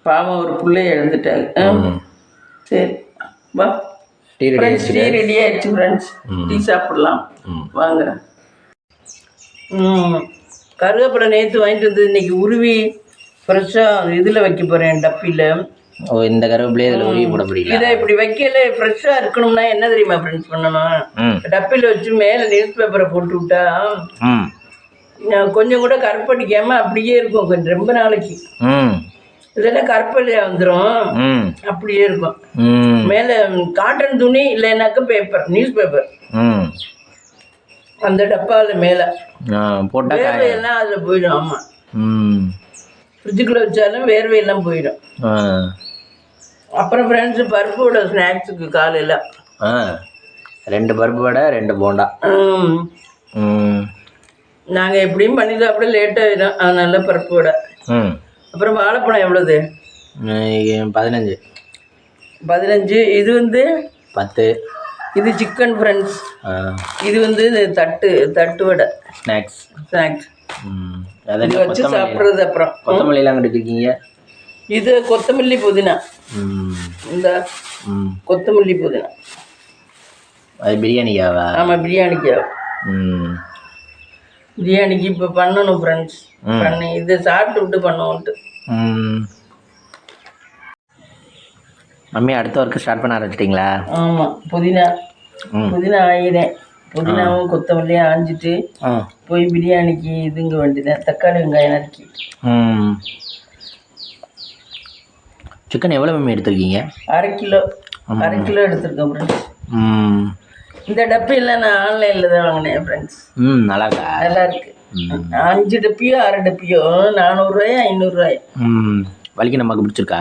பாவம் ஒரு பிள்ளைய இழந்துட்டாரு. சரி வா, டீ ரெடி ஆயிடுச்சு ஃப்ரெண்ட்ஸ், டீ சாப்பிடலாம் வாங்க. கருவேப்பிலை நேற்று வாங்கிட்டு வந்து இன்னைக்கு உருவி ஃப்ரெஷ்ஷாக இதில் வைக்க போகிறேன் டப்பியில். ஓ இந்த கருவேப்பிலையே இதில் உருவி போட முடியல. இதை இப்படி வைக்கல ஃப்ரெஷ்ஷாக இருக்கணும்னா என்ன தெரியுமா ஃப்ரெண்ட்ஸ் பண்ணணும், டப்பில் வச்சு மேலே நியூஸ் பேப்பரை போட்டு விட்டா கொஞ்சம் கூட கருப்படிக்காமல் அப்படியே இருக்கும் கொஞ்சம் ரொம்ப நாளைக்கு. இதெல்லாம் கருப்பல்லையா வந்துடும், அப்படியே இருக்கும். மேலே காட்டன் துணி இல்லைனாக்கா பேப்பர், நியூஸ் பேப்பர் அந்த டப்பாவில் மேலே போட்டால் வேர்வையெல்லாம் அதில் போயிடும். ஆமாம், ஃப்ரிட்ஜுக்குள்ளே வச்சாலும் வேர்வையெல்லாம் போயிடும். அப்புறம் ஃப்ரெண்ட்ஸு பருப்போட ஸ்நாக்ஸுக்கு காலையில் 2 பருப்பு வடை 2 போண்டா. நாங்கள் எப்படியும் பண்ணி சாப்பிட லேட் ஆகிடும், அதனால பருப்பு வடை. அப்புறம் வாழைப்பழம் எவ்வளோது? 15. இது வந்து 10. இது சிக்கன் ஃப்ரெண்ட்ஸ். இது வந்து தட்டு வடை ஸ்நாக்ஸ். இது வச்சு சாப்பிட்றது. அப்புறம் கொத்தமல்லிலாம் கட்டிருக்கீங்க. இது கொத்தமல்லி புதினா. இந்த கொத்தமல்லி புதினா அது பிரியாணிக்காவா? ஆமாம், பிரியாணிக்காவா. பிரியாணிக்கு இப்போ பண்ணணும் ஃப்ரெண்ட்ஸ், பண்ணி இதை சாப்பிட்டு விட்டு பண்ணுவோன்ட்டு. மம்மி அடுத்த ஒர்க்கு ஸ்டார்ட் பண்ண ஆரம்பிச்சிட்டிங்களா? ஆமாம், புதினா ஆயிடுறேன். புதினாவும் கொத்தமல்லியும் ஆஞ்சிட்டு போய் பிரியாணிக்கு இதுங்க வேண்டியதான், தக்காளி வெங்காயம் நறுக்கி. சிக்கன் எவ்வளோ மம்மி எடுத்துருக்கீங்க? 1/2 கிலோ எடுத்துருக்கேன் ஃப்ரெண்ட்ஸ். இந்த டப்பையெல்லாம் நான் ஆன்லைனில் தான் வாங்கினேன் ஃப்ரெண்ட்ஸ். நல்லா இருக்கா? நல்லா இருக்கு. 5 டப்பியோ 6 டப்பியோ 400 ரூபாயா 500 ரூபாயா? வலிக்கு நமக்கு பிடிச்சிருக்கா?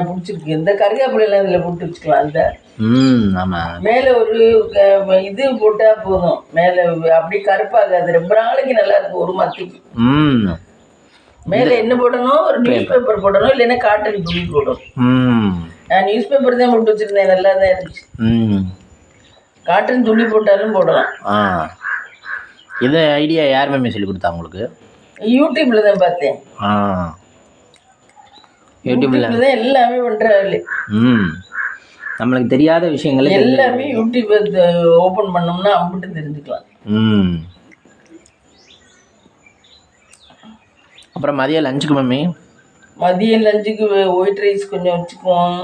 பிடிச்சிருக்கு. இந்த கருவேப்பிலையெல்லாம் இதில் போட்டு வச்சுக்கலாம். அந்த ஆமாம், மேலே ஒரு இது போட்டால் போதும், மேலே அப்படியே கருப்பாகாது, ரொம்ப நாளைக்கு நல்லா இருக்கும். ஒரு மத்திக்கு மேலே என்ன போடணும், ஒரு நியூஸ் பேப்பர் போடணும், இல்லைன்னா காட்டன் துணி போடணும். நான் நியூஸ் பேப்பர் தான் போட்டு வச்சுருந்தேன், நல்லா தான் இருந்துச்சு. காட்டன் துணி போட்டாலும் போடலாம். இது ஐடியா யார் மேமே சொல்லி கொடுத்தா உங்களுக்கு? யூடியூப்ல தான் பார்த்தேன். யூடியூப்ல தான் எல்லாமே பண்றாரு. நம்மளுக்கு தெரியாத விஷயங்களை எல்லாமே யூடியூப் ஓபன் பண்ணோம்னா அம்பிட்டு தெரிஞ்சுக்கலாம். அப்புறம் மதியம் லஞ்சுக்கு மம்மி? மதியம் லஞ்சுக்கு ஒயிட் ரைஸ் கொஞ்சம் வச்சுக்குவோம்,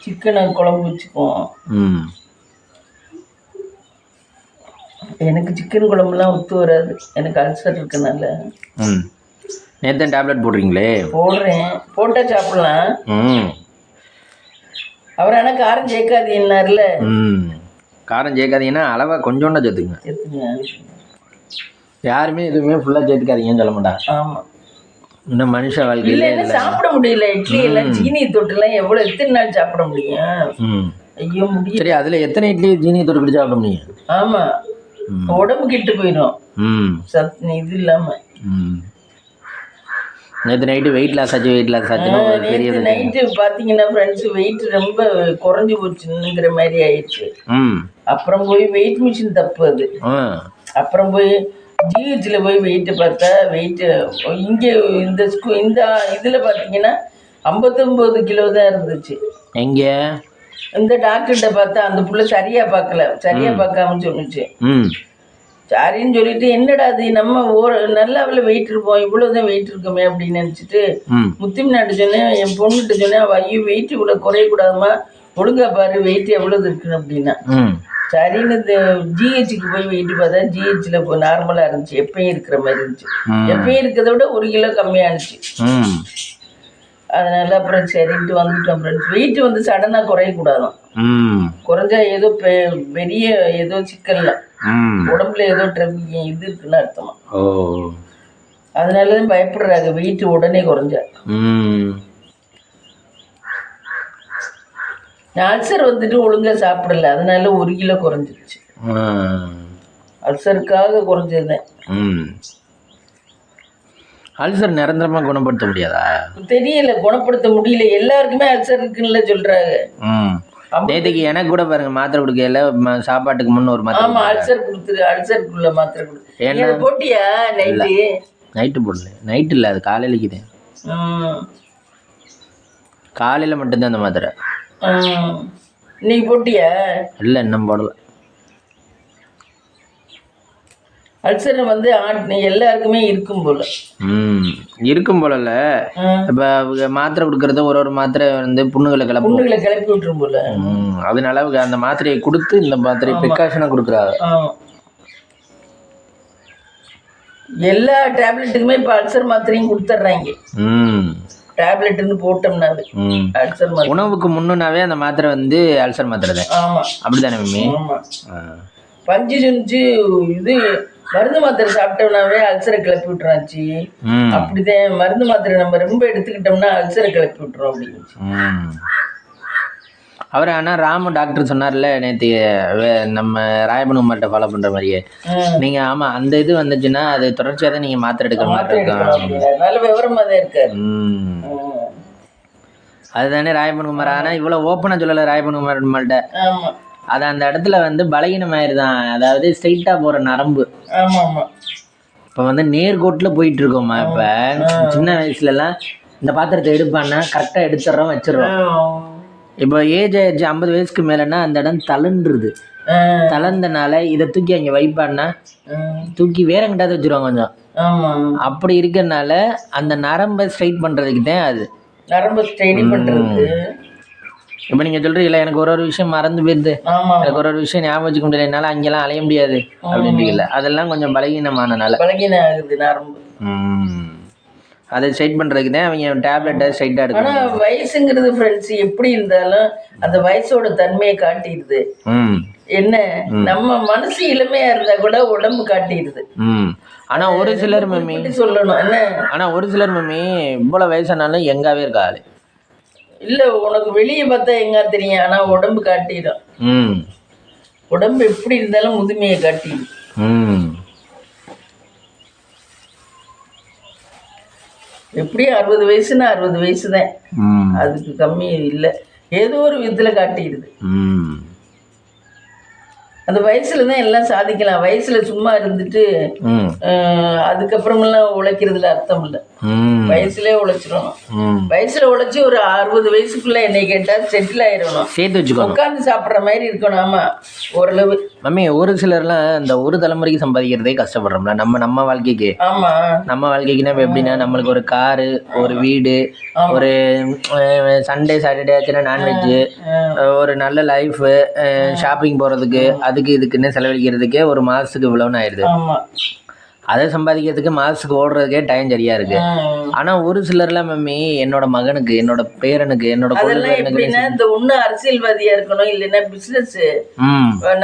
சிக்கனை குழம்பு வச்சுக்குவோம். எனக்கு சிக்கன் குழம்புலாம் ஒத்து வராது, எனக்கு அல்சர் இருக்கனால. நேற்று டேப்லெட் போடுறீங்களே? போடுறேன், போட்டால் சாப்பிடலாம். அவர் ஆனால் காரம் சேர்க்காதீங்கன்னார்ல. காரம் சேர்க்காதீங்கன்னா அளவாக கொஞ்சோண்டா சேர்த்துங்க. யாருமே எதுவுமே ஃபுல்லாக சேர்த்துக்காதீங்கன்னு சொல்ல மாட்டாங்க. ஆமாம், இன்னும் மனுஷ வாழ்க்கையில் சாப்பிட முடியல. இட்லி எல்லாம் சீனி தொட்டுலாம் எவ்வளோ எத்தனை நாள் சாப்பிட முடியும்? ஐயோ முடியும். சரி, அதில் எத்தனை இட்லி சீனி தொட்டு சாப்பிட முடியும்? ஆமாம், உடம்பு கெட்டு போயிடும் இது இல்லாமல். நேற்று நைட்டு வெயிட் லாஸ் ஆச்சு. நேற்று நைட்டு பார்த்தீங்கன்னா ஃப்ரெண்ட்ஸ் வெயிட் ரொம்ப குறைஞ்சி போச்சுங்கிற மாதிரி ஆயிடுச்சு. அப்புறம் போய் வெயிட் மிஷின் தப்பு அது. அப்புறம் போய் ஜிஹெச்சில் போய் வெயிட்டு பார்த்தா வெயிட்டு இங்கே இந்த இதில் பார்த்தீங்கன்னா 59 கிலோ தான் இருந்துச்சு. எங்கே இந்த டாக்டர்கிட்ட பார்த்தா அந்த புள்ள சரியாக பார்க்காம சொல்லுச்சு. சரின்னு சொல்லிட்டு என்னடா அது நம்ம நல்லா வெயிட் இருப்போம், இவ்வளோதான் வெயிட் இருக்குமே அப்படின்னு நினச்சிட்டு முத்திமினாட்டு சொன்னேன், என் பொண்ணுகிட்ட சொன்னேன். ஐயோ வெயிட் இவ்வளோ குறையக்கூடாதுமா, ஒழுங்கா பாரு வெயிட் எவ்வளவு இருக்குன்னு அப்படின்னா. சரின்னு இந்த ஜிஹெச்சுக்கு போய் வெயிட் பார்த்தா ஜிஹெச்சில் இப்போ நார்மலாக இருந்துச்சு, எப்பயும் இருக்கிற மாதிரி இருந்துச்சு. எப்பயும் இருக்கிறத விட 1 கிலோ கம்மியாக இருந்துச்சு. அதனால அப்புறம் சரின்ட்டு வந்துட்டோம் ஃப்ரெண்ட்ஸ். வெயிட் வந்து சடனாக குறையக்கூடாதும், குறைஞ்சா ஏதோ பெரிய ஏதோ சிக்கல்ல உடம்புல ஏதோ இது இருக்குன்னு அர்த்தமா. அதனாலதான் பயப்படுறாங்க வெயிட் உடனே குறைஞ்சா. அல்சர் வந்துட்டு ஒழுங்கா சாப்பிடல, அதனால 1 கிலோ குறைஞ்சிருச்சு. அல்சருக்காக குறைஞ்சதுதான். அல்சர் நிரந்தரமா குணப்படுத்த முடியாதா? தெரியல, குணப்படுத்த முடியல. எல்லாருக்குமே அல்சர் இருக்குன்னு சொல்றாங்க. நேற்றுக்கு எனக்கு கூட பாருங்க, மாத்திரை கொடுக்கல, சாப்பாட்டுக்கு முன்ன ஒரு மாத்திரை. ஆமா, அல்சர் கொடுத்துரு, அல்சருக்குள்ள மாத்திரை கொடுத்து போட்டியா? நைட்டு போடல, நைட்டு இல்லை, அது காலையிலக்குது. காலையில் மட்டும்தான் அந்த மாத்திரை. இன்னைக்கு போட்டியா? இல்லை, இன்னும் போடல. அல்சர் வந்து எல்லாருக்குமே இருக்கும் போல. இருக்கும் போலல. இப்ப அவங்க மாத்திரை கொடுக்கறது ஒரு மாத்திரை வந்து புண்ணுகளை கிளப்பி விட்டுரும் போல. அதனால அவங்க அந்த மாத்திரையை கொடுத்து இந்த மாத்திரை ப்ரிகாஷனா கொடுக்குறாங்க. எல்லா டேப்லெட்டுக்குமே இப்ப அல்சர் மாத்திரையும் கொடுத்துட்றாங்க. டேப்லெட்னு போட்டோம்னாவே அல்சர் மாத்திரை. உணவுக்கு முன்னாவே அந்த மாத்திரை வந்து அல்சர் மாத்திரை தான். ஆமா, அப்படிதானே மம்மி? பஞ்சு சுஞ்சு இது மருந்து மாத்திரை சாப்பிட்டோம்னாவே அல்சரை கிளப்பி விட்டுறாச்சு. அப்படிதான் மருந்து மாத்திரை நம்ம ரொம்ப எடுத்துக்கிட்டோம்னா அல்சரை கிளப்பி விட்டுறோம் அப்படின்னு. அவர் ஆனால் ராமு டாக்டர் சொன்னார்ல நேற்று, நம்ம ராயபன் உமார்கிட்ட ஃபாலோ பண்ணுற மாதிரியே நீங்கள். ஆமாம், அந்த இது வந்துச்சுன்னா அது தொடர்ச்சியாக தான் நீங்கள் மாத்திரை எடுக்கிற மாதிரி இருக்கும். நல்ல விவரமாக தான் இருக்காரு. அதுதானே ராயபன் உமார். ஆனால் இவ்வளோ ஓப்பனாக சொல்லலை ராயபன் உமார் நம்மள்கிட்ட. அது அந்த இடத்துல வந்து பலகீனமாயிருதான். அதாவது ஸ்ட்ரைட்டாக போகிற நரம்பு. இப்போ வந்து நேர்கோட்டில் போயிட்டு இருக்கோம்மா. இப்போ சின்ன வயசுலலாம் இந்த பாத்திரத்தை எடுப்பான்னா கரெக்டாக எடுத்துடுறோம், வச்சிடுறோம். இப்போ ஏஜ் ஆயிடுச்சு 50 வயசுக்கு மேலேன்னா அந்த இடம் தளர்ந்துருது. தளர்ந்தனால இதை தூக்கி அங்கே வைப்பான்னா தூக்கி வேற எங்கிட்டாவது வச்சிருவாங்க கொஞ்சம். அப்படி இருக்கனால அந்த நரம்பை ஸ்ட்ரைட் பண்ணுறதுக்கு தான் அது. நரம்பு ஸ்ட்ரைட் பண்ணுறது. இப்போ நீங்கள் சொல்கிறீங்களா, எனக்கு ஒரு விஷயம் மறந்து போயிடுது, எனக்கு ஒரு விஷயம் ஞாபகம் வச்சுக்க முடியல, என்னால் அங்கெல்லாம் அலைய முடியாது அப்படின்றீங்கள. அதெல்லாம் கொஞ்சம் பலகீனமானனால பலகீனம் ஆகுது நரம்பு. அதை ஸ்ட்ரைட் பண்ணுறதுக்கு தான் அவங்க டேப்லெட்டை ஸ்ட்ரைட்டாக எடுக்கணும். ஆனால் வயசுங்கிறது ஃப்ரெண்ட்ஸ் எப்படி இருந்தாலும் அந்த வயசோட தன்மையை காட்டிடுது. என்ன நம்ம மனசு இளமையா இருந்தா கூட உடம்பு காட்டிடுது. ஆனா ஒரு சிலர் மம்மி சொல்லணும் என்ன, ஆனா ஒரு சிலர் மம்மி இவ்வளவு வயசானாலும் எங்காவே இருக்காது. இல்ல உனக்கு வெளியே பார்த்தா எங்க தெரியும், ஆனா உடம்பு காட்டிடும். உடம்பு எப்படி இருந்தாலும் முதுமையை காட்டிடும். எப்படியும் 60 வயசுன்னா 60 வயசு தான், அதுக்கு கம்மி இல்லை. ஏதோ ஒரு விதத்துல காட்டிடுது. அந்த வயசுல தான் எல்லாம் சாதிக்கலாம். வயசுல சும்மா இருந்துட்டு அதுக்கப்புறமெல்லாம் உழைக்கிறதுல அர்த்தம் இல்லை. வயசுலயே உழைச்சிடணும். வயசுல உழைச்சி ஒரு 60 வயசுக்குள்ள என்னை கேட்டா செட்டில் ஆயிடணும். சேர்த்து வச்சுக்கோ, உட்காந்து சாப்பிட்ற மாதிரி இருக்கணும். ஆமா, ஓரளவு. மம்மி ஒரு சிலர்லாம் இந்த ஒரு தலைமுறைக்கு சம்பாதிக்கிறதே கஷ்டப்படுறோம்ல. நம்ம வாழ்க்கைக்கு. ஆமா, நம்ம வாழ்க்கைக்குன்னா எப்படின்னா நம்மளுக்கு ஒரு காரு, ஒரு வீடு, ஒரு சண்டே சாட்டர்டே ஆச்சுன்னா நான்வெஜ், ஒரு நல்ல லைஃப், ஷாப்பிங் போறதுக்கு, அதுக்கு இதுக்குன்னு செலவழிக்கிறதுக்கே ஒரு மாதத்துக்கு இவ்வளோன்னு ஆயிடுது. அதை சம்பாதிக்கிறதுக்கு மாதத்துக்கு ஓடுறதுக்கே டைம் சரியா இருக்கு. ஆனா ஒரு சிலர்லாம் மம்மி என்னோட மகனுக்கு, என்னோட பேரனுக்கு, என்னோட இந்த ஒண்ணு அரசியல்வாதியா இருக்கணும், இல்லைன்னா பிசினஸ்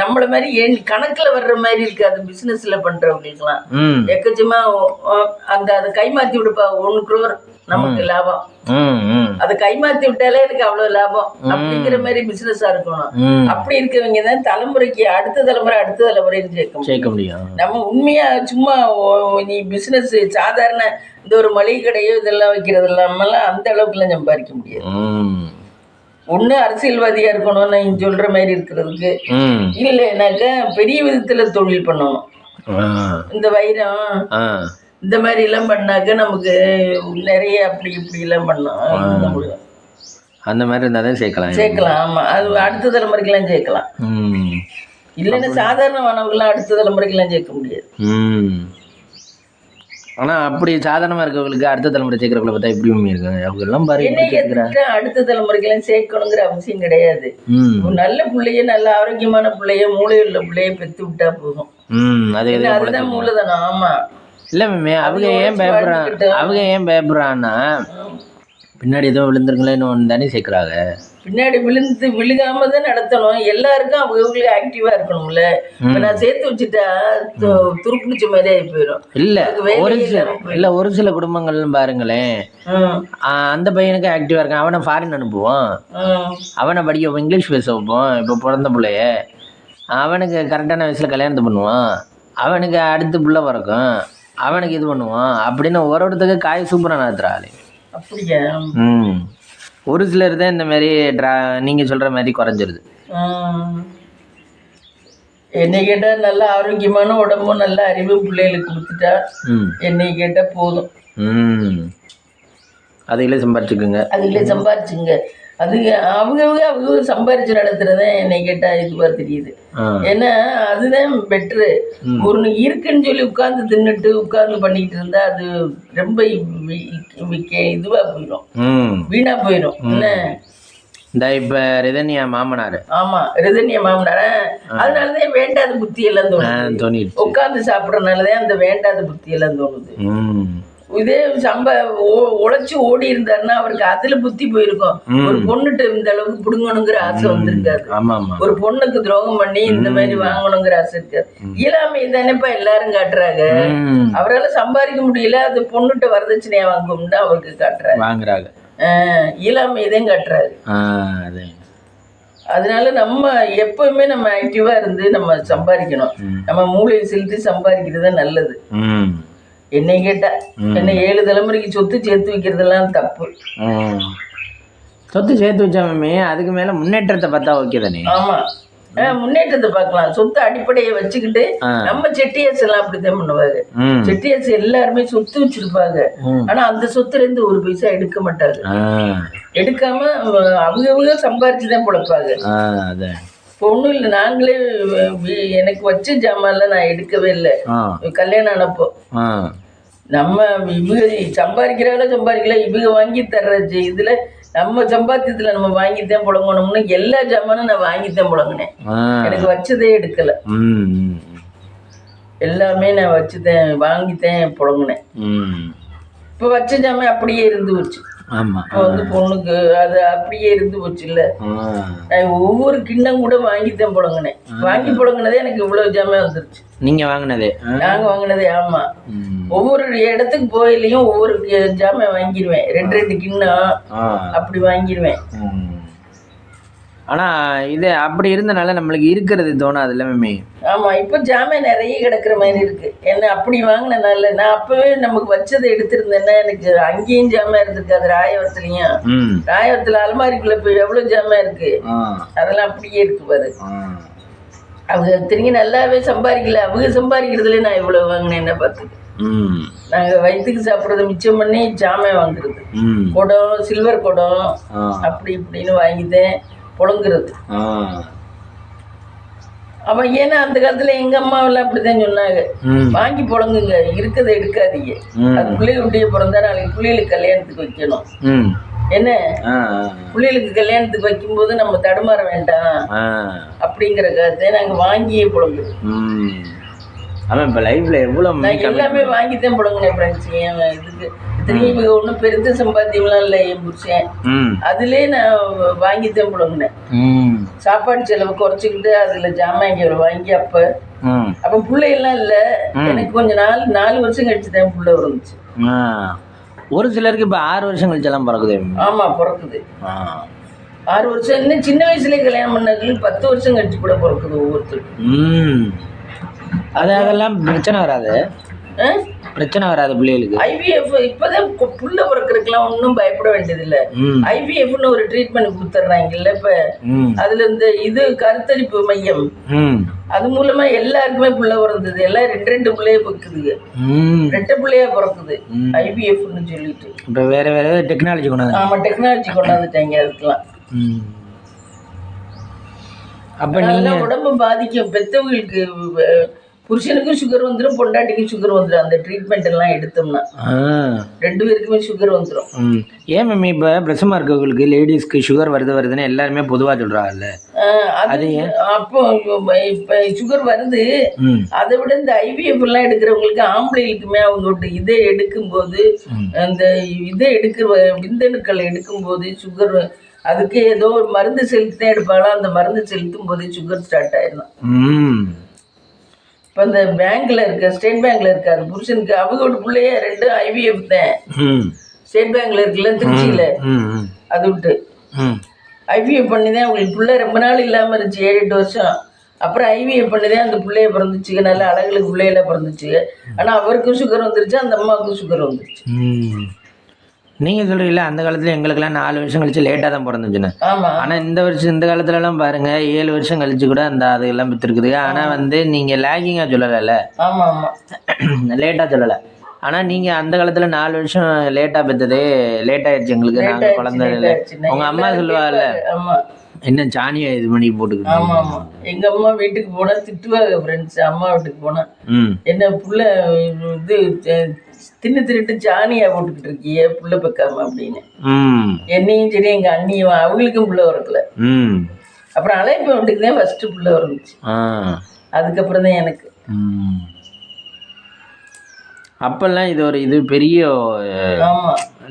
நம்மள மாதிரி கணக்குல வர்ற மாதிரி இருக்காது. பிசினஸ்ல பண்றவங்களுக்கு எல்லாம் எக்கச்சமா அந்த அதை கைமாத்தி விடுப்பா 1 crore நமக்கு லாபம். அதை கைமாத்தி விட்டாலே எனக்கு அவ்வளவு லாபம் அப்படிங்கிற மாதிரி பிசினஸா இருக்கணும். அப்படி இருக்கவங்க தான் தலைமுறைக்கு அடுத்த தலைமுறைன்னு சேர்க்க முடியும். நம்ம உண்மையா சும்மா நீ பிசினஸ் சாதாரண இந்த ஒரு மளிகை கடையோ இதெல்லாம் வைக்கிறது இல்லாமலாம் அந்த அளவுக்கு எல்லாம் சம்பாதிக்க முடியாது. ஒண்ணு அரசியல்வாதியா இருக்கணும் நீ சொல்ற மாதிரி இருக்கிறதுக்கு, இல்லைனாக்கா பெரிய விதத்துல தொழில் பண்ணணும். இந்த வைரம் இந்த மாதிரி எல்லாம் பண்ணாக்க நமக்கு நிறைய அப்படி இப்படி எல்லாம் பண்ணலாம். அந்த மாதிரி இருந்தாதான் சேர்க்கலாம். ஆமா, அது அடுத்த தலைமுறைக்கெல்லாம் சேர்க்கலாம். இல்லைன்னா சாதாரண மாணவர்கள்லாம் அடுத்த தலைமுறைக்கெல்லாம் சேர்க்க முடியாது. ஆனா அப்படி சாதாரணமா இருக்கவங்களுக்கு அடுத்த தலைமுறை சேர்க்கிறவங்களை பார்த்தா எப்படி உண்மை இருக்கு. அவங்க எல்லாம் பாருங்க, அடுத்த தலைமுறைக்கெல்லாம் சேர்க்கணுங்கிற அவசியம் கிடையாது. நல்ல பிள்ளைய, நல்ல ஆரோக்கியமான பிள்ளைய, மூளையுள்ள பிள்ளைய பெத்து விட்டா போதும். அதுதான் மூலதனம். ஆமா, இல்லை மேமே அவங்க ஏன் பயப்படுறான்னா பின்னாடி ஏதோ விழுந்துருங்களேன்னு ஒன்று தானே சேர்க்குறாங்க. பின்னாடி விழுகாம தான் நடத்தணும். எல்லாருக்கும் அவங்களுக்கு ஆக்டிவா இருக்கணும்ல. இப்ப நான் சேர்த்து வச்சுட்டா துருப்பிடிச்ச மாதிரி ஆகி போயிடும். ஒரு சில குடும்பங்கள்னு பாருங்களேன், அந்த பையனுக்கு ஆக்டிவா இருக்கான், அவனை ஃபாரின் அனுப்புவோம், அவனை படிக்க இங்கிலீஷ் பேச வைப்போம். இப்போ பிறந்த பிள்ளைய அவனுக்கு கரெக்டான வயசுல கல்யாணத்தை பண்ணுவான், அவனுக்கு அடுத்து புள்ள பிறக்கும், அவனுக்கு இது பண்ணுவான் அப்படின்னு ஒருத்தருக்கு காய் சூப்பராக நடத்துறாள். அப்படியா? ஒரு சிலர் தான் இந்த மாதிரி நீங்க சொல்ற மாதிரி குறைஞ்சிருது. என்னை கேட்டா நல்ல ஆரோக்கியமான உடம்பும் நல்ல அறிவு பிள்ளைகளுக்கு கொடுத்துட்டா என்னை கேட்டா போதும். அதுகளே சம்பாரிச்சுக்குங்க. அது அவங்க சம்பாரிச்சு நடத்துறதே என்னை கேட்டா இதுவா தெரியுது. ஏன்னா அதுதான் பெட்ரு. ஒரு இருக்குன்னு சொல்லி உட்கார்ந்து தின்னுட்டு உட்கார்ந்து பண்ணிட்டு இருந்தா அது ரொம்ப இதுவா போயிடும், வீணா போயிடும். என்ன இந்த இப்ப ரிதன்யா மாமனாரு, ஆமா ரிதன்யா மாமனார, அதனாலதான் வேண்டாத புத்தி எல்லாம் தோணுது. உட்கார்ந்து சாப்பிடறதுனாலதான் அந்த வேண்டாத புத்தி எல்லாம் தோணுது. இதே உழைச்சு ஓடி இருந்தாருன்னா அவருக்கு அதுல புத்தி போயிருக்கும். ஒரு பொண்ணுட்டு இந்த அளவுக்கு புடுங்கணுங்கிற ஆசை வந்திருக்காரு. ஒரு பொண்ணுக்கு துரோகம் பண்ணி இந்த மாதிரி வாங்கணுங்கிற ஆசை இருக்காரு. இயலாமை தானேப்பா எல்லாரும் காட்டுறாங்க. அவரால் சம்பாதிக்க முடியல, அது பொண்ணுட்ட வரதட்சணையா வாங்கும்னு அவருக்கு காட்டுறாங்க. இயலாமைதான் காட்டுறாரு. அதனால நம்ம எப்பவுமே நம்ம ஆக்டிவா இருந்து நம்ம சம்பாதிக்கணும். நம்ம மூளையை செலுத்தி சம்பாதிக்கிறது தான் நல்லது. என்னை கேட்டா என்ன 7 தலைமுறைக்கு சொத்து சேர்த்து வைக்கிறதெல்லாம் தப்பு. சொத்து சேர்த்து வச்சாமே அதுக்கு மேல முன்னேற்றத்தை பார்த்தா ஓகே தானே? ஆமா, முன்னேற்றத்தை பார்க்கலாம். சொத்து அடிப்படையை வச்சுக்கிட்டு நம்ம செட்டியாஸ் எல்லாம் அப்படித்தான் பண்ணுவாங்க. செட்டியாஸ் எல்லாருமே சொத்து வச்சிருப்பாங்க, ஆனா அந்த சொத்துல இருந்து ஒரு பைசா எடுக்க மாட்டாங்க. எடுக்காம அவங்க சம்பாரிச்சுதான் பொழைப்பாங்க. இப்போ ஒன்றும் இல்லை, நாங்களே எனக்கு வச்ச ஜாமான்ல நான் எடுக்கவே இல்லை. கல்யாணம் ஆனப்போ நம்ம இவங்க சம்பாதிக்கல இவங்க வாங்கி தர்ற இதுல நம்ம சம்பாத்தியத்துல நம்ம வாங்கித்தான் புழங்கணும்னு எல்லா ஜாமானும் நான் வாங்கித்தான் புழங்கினேன். எனக்கு வச்சதே எடுக்கல, எல்லாமே நான் வச்சுதான் வாங்கித்தேன் புழங்கினேன். இப்ப வச்ச ஜாமான் அப்படியே இருந்து வச்சு பொண்ணுக்கு அது அப்படியே இருந்து போச்சு. இல்ல ஒவ்வொரு கிண்ணம் கூட வாங்கித்தான் புழங்கினேன். வாங்கி புழங்கினதே எனக்கு இவ்வளவு ஜாமான் வந்துருச்சு. நீங்க வாங்கினதே? நாங்க வாங்கினதே. ஆமா, ஒவ்வொரு இடத்துக்கு போயிலையும் ஒவ்வொரு ஜாமான் வாங்கிடுவேன். 2 கிண்ணம் அப்படி வாங்கிடுவேன். ஆனா இது அப்படி இருந்தனால நம்மளுக்கு இருக்கிறது தோணும் எல்லாமே. ஆமா, இப்ப ஜாமான் நிறைய கிடக்குற மாதிரி இருக்கு. என்ன அப்படி வாங்கினால நான் அப்பவே நமக்கு வச்சதை எடுத்திருந்தேன்னா எனக்கு அங்கேயும் ஜாமான் இருந்திருக்காது. ராயவரத்துல அலமாரிக்குள்ள போய் எவ்வளவு ஜாமான் இருக்கு, அதெல்லாம் அப்படியே இருக்கு பாரு. அவங்க திரும்பி நல்லாவே சம்பாதிக்கல, அவங்க சம்பாதிக்கிறதுல நான் இவ்வளவு வாங்கினேன். என்ன பார்த்துக்கு நாங்க வயிற்றுக்கு சாப்பிட்றத மிச்சம் பண்ணி ஜாமான் வாங்குறது. குடம், சில்வர் குடம் அப்படி இப்படின்னு வாங்கிட்டேன் புழங்குறது. அவன் ஏன்னா அந்த காலத்துல எங்க அம்மாவெல்லாம் அப்படித்தான் சொன்னாங்க, வாங்கி புழங்குங்க, இருக்கதை எடுக்காதீங்க. அது பிள்ளைகளுடைய பிறந்தா நாளைக்கு பிள்ளைகளுக்கு கல்யாணத்துக்கு வைக்கணும். என்ன பிள்ளைகளுக்கு கல்யாணத்துக்கு வைக்கும் போது நம்ம தடுமாற வேண்டாம் அப்படிங்கிற கருத்தை நாங்க வாங்கியே புழங்குறோம். ஆமாம், இப்போ லைஃப்ல எவ்வளோ எல்லாமே வாங்கித்தான் புழங்கினேன் ஃப்ரெண்ட்ஸ். இதுக்கு திரும்பி ஒன்றும் பெருத்த சம்பாத்தியம்லாம் இல்லை. என் புருஷன் அதுலேயே நான் வாங்கித்தான் புழங்கினேன். சாப்பாடு செலவு குறைச்சிக்கிட்டு அதுல ஜாமான் வாங்கி அப்ப பிள்ளையெல்லாம் இல்லை. எனக்கு கொஞ்சம் 4 வருஷம் கழிச்சு தான் பிள்ளை இருந்துச்சு. ஒரு சிலருக்கு இப்போ 6 வருஷம் கழிச்செல்லாம் பிறக்குது. ஆமா, பிறக்குது 6 வருஷம். இன்னும் சின்ன வயசுலேயே கல்யாணம் பண்ணதுக்கு 10 வருஷம் கழிச்சு கூட பிறக்குது ஒவ்வொருத்தருக்கும். அதெல்லாம் பிரச்சனை வராது, பிரச்சனை வராது பிள்ளைகளுக்கு. IVF இப்பதான் புள்ள பிறக்கிறதுக்கெல்லாம் ஒன்றும் பயப்பட வேண்டியதில்லை. IVFன்னு ஒரு ட்ரீட்மெண்ட் கொடுத்துட்றாங்கல்ல இப்ப. அதுல இந்த இது கருத்தரிப்பு மையம், அது மூலமா எல்லாருக்குமே புள்ள பிறந்தது. எல்லாம் 2 பிள்ளைய பிறக்குதுங்க, 2 பிள்ளையா பிறக்குது IVFன்னு சொல்லிட்டு. இப்ப வேற வேற டெக்னாலஜி கொண்டாந்து. ஆமா, டெக்னாலஜி கொண்டாந்துட்டாங்க அதுக்கெல்லாம். அப்ப நீங்க உடம்பு பாதிக்கும். பெத்தவங்களுக்கு புருஷனுக்கும் சுகர் வந்துடும், பொண்டாட்டிக்கும் சுகர் வந்துடும். அந்த ட்ரீட்மெண்ட் எல்லாம் எடுத்தோம்னா 2 பேருக்குமே சுகர் வந்துடும். ஏன் மேம் இப்போ பிரசமா இருக்கவங்களுக்கு லேடிஸ்க்கு சுகர் வருதுன்னு எல்லாருமே பொதுவாக சொல்றாங்கல்ல, அது அப்போ இப்போ சுகர் வருது. அதை விட இந்த IVF எல்லாம் எடுக்கிறவங்களுக்கு ஆம்பளைகளுக்குமே அவங்க இதை எடுக்கும்போது, அந்த இதை எடுக்கிற விந்தணுக்களை எடுக்கும்போது சுகர், அதுக்கு ஏதோ ஒரு மருந்து செலுத்தி தான் எடுப்பாங்களா, அந்த மருந்து செலுத்தும் போதே சுகர் ஸ்டார்ட் ஆயிடும். இப்போ இந்த பேங்க்ல இருக்க, ஸ்டேட் பேங்க்ல இருக்காரு புருஷனுக்கு, அவங்களோட பிள்ளைய 2 IVF தான். ஸ்டேட் பேங்க்ல இருக்குல்ல திருச்சியில, அது விட்டு IVF பண்ணிதான் அவங்களுக்கு பிள்ளை ரொம்ப நாள் இல்லாம இருந்துச்சு, 7-8 வருஷம். அப்புறம் IVF பண்ணிதான் அந்த பிள்ளைய பிறந்துச்சு, நல்ல அழகுல பிள்ளையில பிறந்துச்சு. ஆனா அவருக்கும் சுகர் வந்துருச்சு, அந்த அம்மாவுக்கும் சுகர் வந்துருச்சு. நீங்கள் சொல்கிறீங்களா, அந்த காலத்தில் எங்களுக்கெல்லாம் 4 வருஷம் கழிச்சு லேட்டாக தான் பிறந்துச்சுன்னு. ஆனால் இந்த காலத்துலலாம் பாருங்கள் 7 வருஷம் கழிச்சு கூட அந்த அதெல்லாம் விற்றுருக்குது. ஆனால் நீங்கள் லேகிங்காக சொல்லலைல்ல, லேட்டாக சொல்லலை. ஆனால் நீங்கள் அந்த காலத்தில் 4 வருஷம் லேட்டாக பெற்றதே லேட் ஆயிடுச்சு எங்களுக்கு. நாங்கள் குழந்தை இல்லை. உங்கள் அம்மா சொல்லுவாள்ல, ஆமா என்ன சாணியை இது பண்ணி போட்டுக்கிட்டு. ஆமா ஆமா எங்க அம்மா வீட்டுக்கு போனா திட்டுவாங்க ஃப்ரெண்ட்ஸ். அம்மா வீட்டுக்கு போனா என்ன புள்ள இது தின்னுட்டு சாணியா போட்டுக்கிட்டு இருக்கிய புள்ள பக்காம அப்படின்னு. என்னையும் சரி எங்க அண்ணியும் அவங்களுக்கும் புள்ள வரக்கல. அப்புறம் அழைப்பு வீட்டுக்கு தான் ஃபர்ஸ்ட் புள்ள வந்துச்சு. அதுக்கப்புறம் தான் எனக்கு. அப்பெல்லாம் இது ஒரு இது பெரிய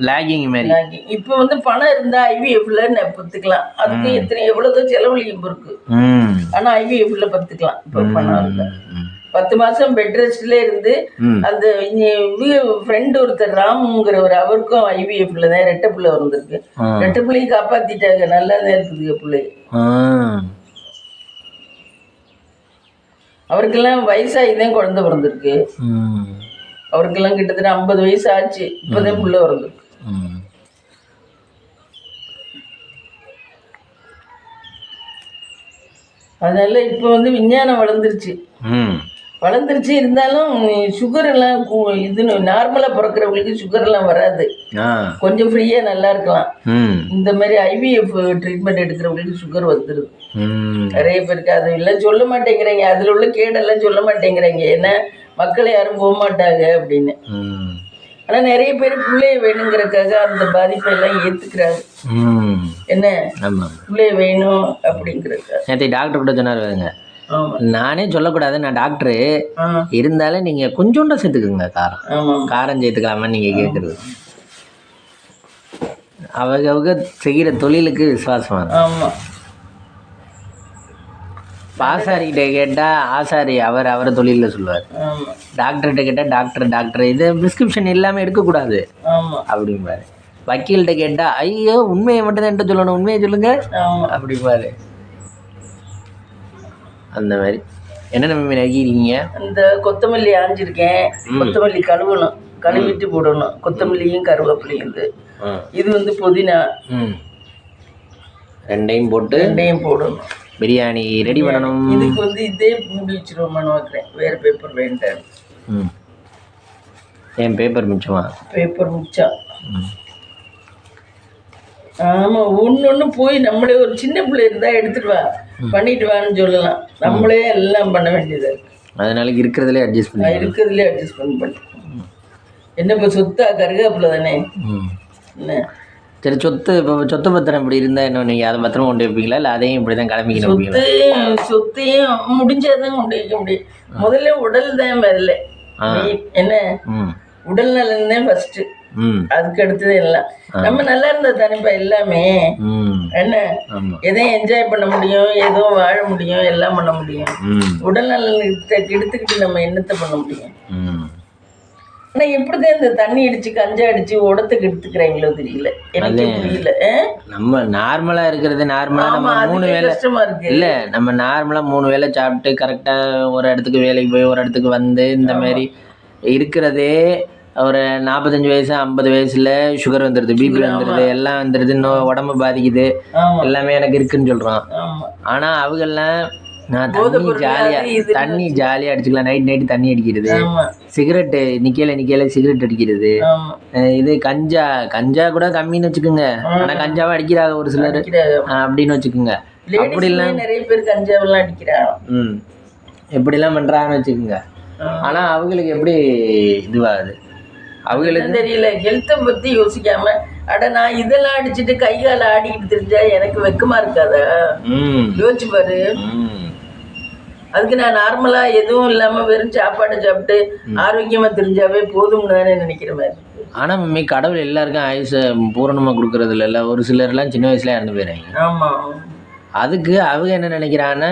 லேகிங் மாதிரி. இப்ப வந்து பணம் இருந்தா ஐவிஎஃப்ல பத்துக்கலாம். அதுக்கு எத்தனை எவ்வளவு செலவழிக்கும் இருக்கு. ஆனா ஐவிஎஃப்ல பத்துக்கலாம். இப்ப பணம் இருந்தா 10 மாசம் பெட் ரெஸ்ட்ல இருந்து அந்த ஃப்ரெண்ட் ஒருத்தர் ராமுங்கிறவர் அவருக்கும் ஐவிஎஃப்ல தான் ரெட்டை பிள்ளை வந்திருக்கு. ரெட்டை பிள்ளையும் காப்பாத்திட்டாங்க. நல்லா தான் இருக்குது பிள்ளை. அவருக்கெல்லாம் வயசாகிதான் குழந்தை பிறந்திருக்கு. அவருக்கெல்லாம் கிட்டத்தட்ட 50 வயசு ஆச்சு. இப்பதான் புள்ள பிறந்திருக்கு. அதனால இப்ப வந்து விஞ்ஞானம் வளர்ந்துருச்சு. இருந்தாலும் சுகர் எல்லாம் இது நார்மலா பிறக்கிறவங்களுக்கு சுகர் எல்லாம் வராது. கொஞ்சம் ஃப்ரீயா நல்லா இருக்கலாம். இந்த மாதிரி ஐவிஎஃப் ட்ரீட்மெண்ட் எடுக்கிறவங்களுக்கு சுகர் வந்துருது. நிறைய பேருக்கு அது எல்லாம் சொல்ல மாட்டேங்கிறாங்க. அதுல உள்ள கேடெல்லாம் சொல்ல மாட்டேங்கிறாங்க. ஏன்னா மக்கள் யாரும் போக மாட்டாங்க அப்படின்னு. ஆனா நிறைய பேர் பிள்ளைய வேணுங்கிறதுக்காக அந்த பாதிப்பை எல்லாம் ஏத்துக்கிறாங்க. என்ன பிள்ளைய வேணும் அப்படிங்கிறதுக்காக. டாக்டர் கூட சொன்னாருங்க, நானே சொல்லக்கூடாது, நான் டாக்டரு இருந்தாலும் நீங்க கொஞ்சோண்ட சேர்த்துக்குங்க காரம் சேர்த்துக்கலாமா நீங்க கேட்கறது. அவங்க செய்யற தொழிலுக்கு விசுவாசமா. ஆசாரிகிட்ட கேட்டா ஆசாரி அவரை தொழில சொல்லுவார். டாக்டர்கிட்ட கேட்டா டாக்டர் இது பிரிஸ்கிரிப்ஷன் எல்லாமே எடுக்கக்கூடாது அப்படிம்பாரு. வக்கீல்கிட்ட கேட்டா ஐயோ உண்மையை மட்டும் தான் சொல்லணும், உண்மையை சொல்லுங்க அப்படிம்பாரு. அந்த மாதிரி என்னென்ன மீன் ஆகிருக்கீங்க? இந்த கொத்தமல்லி ஆஞ்சிருக்கேன். கொத்தமல்லி கழுவணும், கழுவிட்டு போடணும். கொத்தமல்லியும் கருவேப்பிலையும். இது வந்து புதினா. ரெண்டையும் போடணும். பிரியாணி ரெடி பண்ணணும். இதுக்கு வந்து இதே மூடி வச்சிருவோம்னு வைக்கிறேன். வேற பேப்பர் வேண்டாம். ஏன் பேப்பர் மிச்சமா? பேப்பர் மிச்சம். ஆமா ஒண்ணு போய் நம்மளே ஒரு சின்ன பிள்ளை இருந்தா எடுத்துட்டு வா பண்ணிட்டு வான்னு சொல்லலாம். நம்மளே எல்லாம் பண்ண வேண்டியதா இருக்கு. அதனால இருக்கிறதுலே அட்ஜஸ்ட் பண்ணி என்ன இப்ப சொத்தா கருகாப்புல தானே. என்ன சரி, சொத்து பத்திரம் இப்படி இருந்தா என்ன நீங்க அதை பத்திரமா கொண்டு வைப்பீங்களா, இல்லை அதையும் இப்படிதான் கிளம்பிக்கணும்? சொத்தையும் முடிஞ்சாதான் கொண்டு வைக்க முடியும். முதல்ல உடல் தான் முதல்ல. என்ன உடல் நலன் தான் ஃபர்ஸ்ட். அதுக்கு அடுத்தது எல்லாம் நம்ம நல்லா இருந்தா தானேப்பா எல்லாமே. என்ன எதையும் என்ஜாய் பண்ண முடியும், எதுவும் வாழ முடியும், எல்லாம் பண்ண முடியும். உடல் நலன் எடுத்துக்கிட்டு நம்ம என்னத்தை பண்ண முடியும்? ஆனா எப்படிதான் இந்த தண்ணி அடிச்சு கஞ்சா அடிச்சு உடத்துக்கு எடுத்துக்கிறாங்களோ தெரியல, எனக்கு புரியல. நம்ம நார்மலா இருக்கிறது நார்மலா நம்ம 3 வேளை கஷ்டமா இருக்கு. இல்ல நம்ம நார்மலா 3 வேளை சாப்பிட்டு கரெக்டா ஒரு இடத்துக்கு வேலைக்கு போய் ஒரு இடத்துக்கு வந்து இந்த மாதிரி இருக்கிறதே ஒரு 45 வயசு 50 வயசுல சுகர் வந்துடுது, பிபி வந்துடுது, எல்லாம் வந்துடுது, இன்னும் உடம்பு பாதிக்குது, எல்லாமே எனக்கு இருக்குன்னு சொல்றான். ஆனா அவங்கெல்லாம் நான் தண்ணி ஜாலியா அடிச்சுக்கலாம். நைட் தண்ணி அடிக்கிறது, சிகரெட்டு நிக்கல சிகரெட் அடிக்கிறது, இது கஞ்சா கூட கம்மின்னு வச்சுக்கோங்க. ஆனா கஞ்சாவா அடிக்கிறாங்க ஒரு சிலர் அப்படின்னு வச்சுக்கோங்க. அப்படி எல்லாம் நிறைய பேர் கஞ்சாவெல்லாம் அடிக்கிறாங்க. எப்படி எல்லாம் பண்றாங்கன்னு வச்சுக்கோங்க. ஆனா அவங்களுக்கு எப்படி இதுவாகுது அவங்களுக்கு தெரியல. ஹெல்த்தை பத்தி யோசிக்காம அட நான் இதெல்லாம் அடிச்சுட்டு கை கால ஆடிக்கிட்டு தெரிஞ்சா எனக்கு வெக்கமா இருக்காதா? யோசிச்சு பாரு. அதுக்கு நான் நார்மலா எதுவும் இல்லாம வெறும் சாப்பாடு சாப்பிட்டு ஆரோக்கியமா தெரிஞ்சாவே போதும்னு தானே நினைக்கிற மாதிரி. ஆனா மம்மி கடவுள் எல்லாருக்கும் ஆயுச பூரணமா கொடுக்கறது இல்ல. ஒரு சிலர் எல்லாம் சின்ன வயசுல இறந்து போயிறாங்க. ஆமா, அதுக்கு அவங்க என்ன நினைக்கிறாங்கன்னா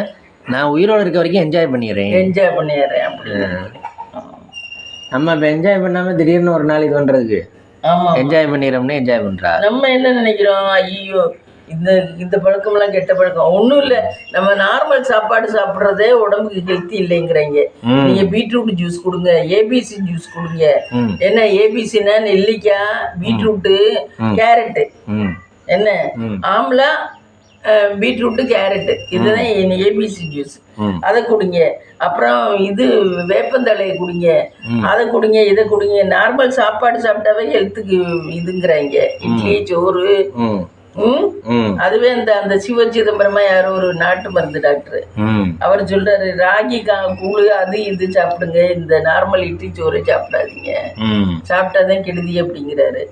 நான் உயிரோடு இருக்க வரைக்கும் என்ஜாய் பண்ணிடுறேன் அப்படின்னு. நம்ம இப்ப என்ஜாய் பண்ணாம திடீர்னு ஒரு நாள் இது பண்றதுக்கு என்ஜாய் பண்ணிடுறோம்னு என்ஜாய் பண்றா. நம்ம என்ன நினைக்கிறோம், ஐயோ இந்த பழக்கம்லாம் கெட்ட பழக்கம். ஒன்றும் இல்லை, நம்ம நார்மல் சாப்பாடு சாப்பிட்றதே உடம்புக்கு ஹெல்த்தி இல்லைங்கிறாங்க. நீங்க பீட்ரூட் ஜூஸ் கொடுங்க, ஏபிசி ஜூஸ் கொடுங்க. என்ன ஏபிசின்னா நெல்லிக்காய், பீட்ரூட்டு, கேரட்டு, என்ன ஆம்லா, பீட்ரூட்டு கேரட்டு இதுதான் ஏபிசி ஜூஸ். அதை குடிங்க. அப்புறம் இது வேப்பந்தழையை குடிங்க, அதை குடிங்க, இதை குடிங்க. நார்மல் சாப்பாடு சாப்பிட்டாவே ஹெல்த்துக்கு இதுங்கிறாங்க. இட்லி சோறு. அதுவே அந்த சிவ சிதம்பரமா யாரோ ஒரு நாட்டு மருந்து டாக்டர் அவர் சொல்றாரு, ராகி கூழு அது இது சாப்பிடுங்க, இந்த நார்மல் இட்லி சோறு சாப்பிடாதீங்க, சாப்பிட்டாதான் கெடுதி அப்படிங்கிறாரு.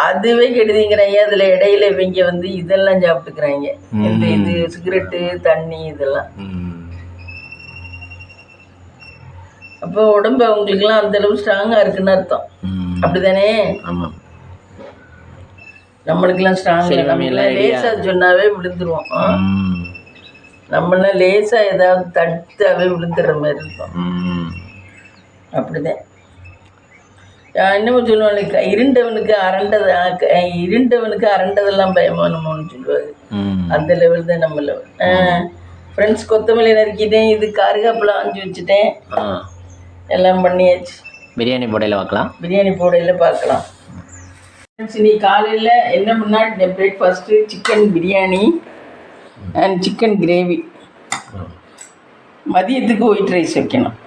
அதுவே கெடுதிங்கிறாங்க. அதுல இடையில இவங்க இதெல்லாம் சாப்பிட்டுக்கிறாங்க, இந்த இது சிகரெட்டு தண்ணி இதெல்லாம். அப்போ உடம்பு அவங்களுக்கு எல்லாம் அந்த அளவு ஸ்ட்ராங்கா இருக்குன்னு அர்த்தம். அப்படிதானே? நம்மளுக்கெல்லாம் ஸ்ட்ராங் இல்லை. நம்மளாம் லேசா சொன்னாவே விழுந்துருவோம். நம்மளாம் லேசா ஏதாவது தடுத்தாவே விழுந்துடுற மாதிரி இருக்கும். அப்படிதான் இன்னமும் சொல்லுவாங்க, இருண்டவனுக்கு அரண்டதெல்லாம் பயமானமோன்னு சொல்லுவாங்க. அந்த லெவல் தான் நம்ம லெவல். ஃப்ரெண்ட்ஸ், கொத்தமல்லி நறுக்கிட்டேன், இது கருவேப்பிலை ஆஞ்சு வச்சுட்டேன், எல்லாம் பண்ணியாச்சு. பிரியாணி போடையில் பார்க்கலாம். இன்னைக்கு காலையில் என்ன முன்னாடி breakfast chicken biryani and chicken gravy. மதியத்துக்கு ஒயிட் ரைஸ் வைக்கணும்.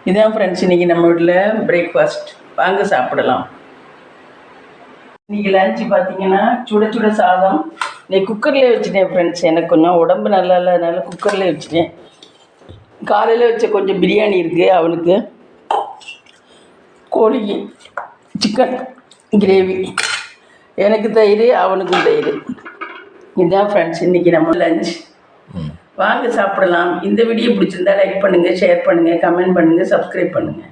இதுதான் ஃப்ரெண்ட்ஸ் இன்றைக்கி நம்ம வீட்டில் பிரேக்ஃபாஸ்ட். வாங்க சாப்பிடலாம். இன்றைக்கி லஞ்சு பார்த்தீங்கன்னா சுட சுட சாதம். இன்னைக்கு குக்கர்லேயே வச்சுட்டேன் ஃப்ரெண்ட்ஸ். எனக்கு கொஞ்சம் உடம்பு நல்லா இல்லாதனால குக்கர்லேயே வச்சுட்டேன். காலையில் வச்ச கொஞ்சம் பிரியாணி இருக்குது, அவனுக்கு கோழி சிக்கன் கிரேவி, எனக்கு தயிர், அவனுக்கும் தயிர். இதுதான் ஃப்ரெண்ட்ஸ் இன்றைக்கி நம்ம லஞ்ச். வாங்க சாப்பிடலாம். இந்த வீடியோ பிடிச்சிருந்தா லைக் பண்ணுங்கள், ஷேர் பண்ணுங்கள், கமெண்ட் பண்ணுங்கள், சப்ஸ்கிரைப் பண்ணுங்கள்.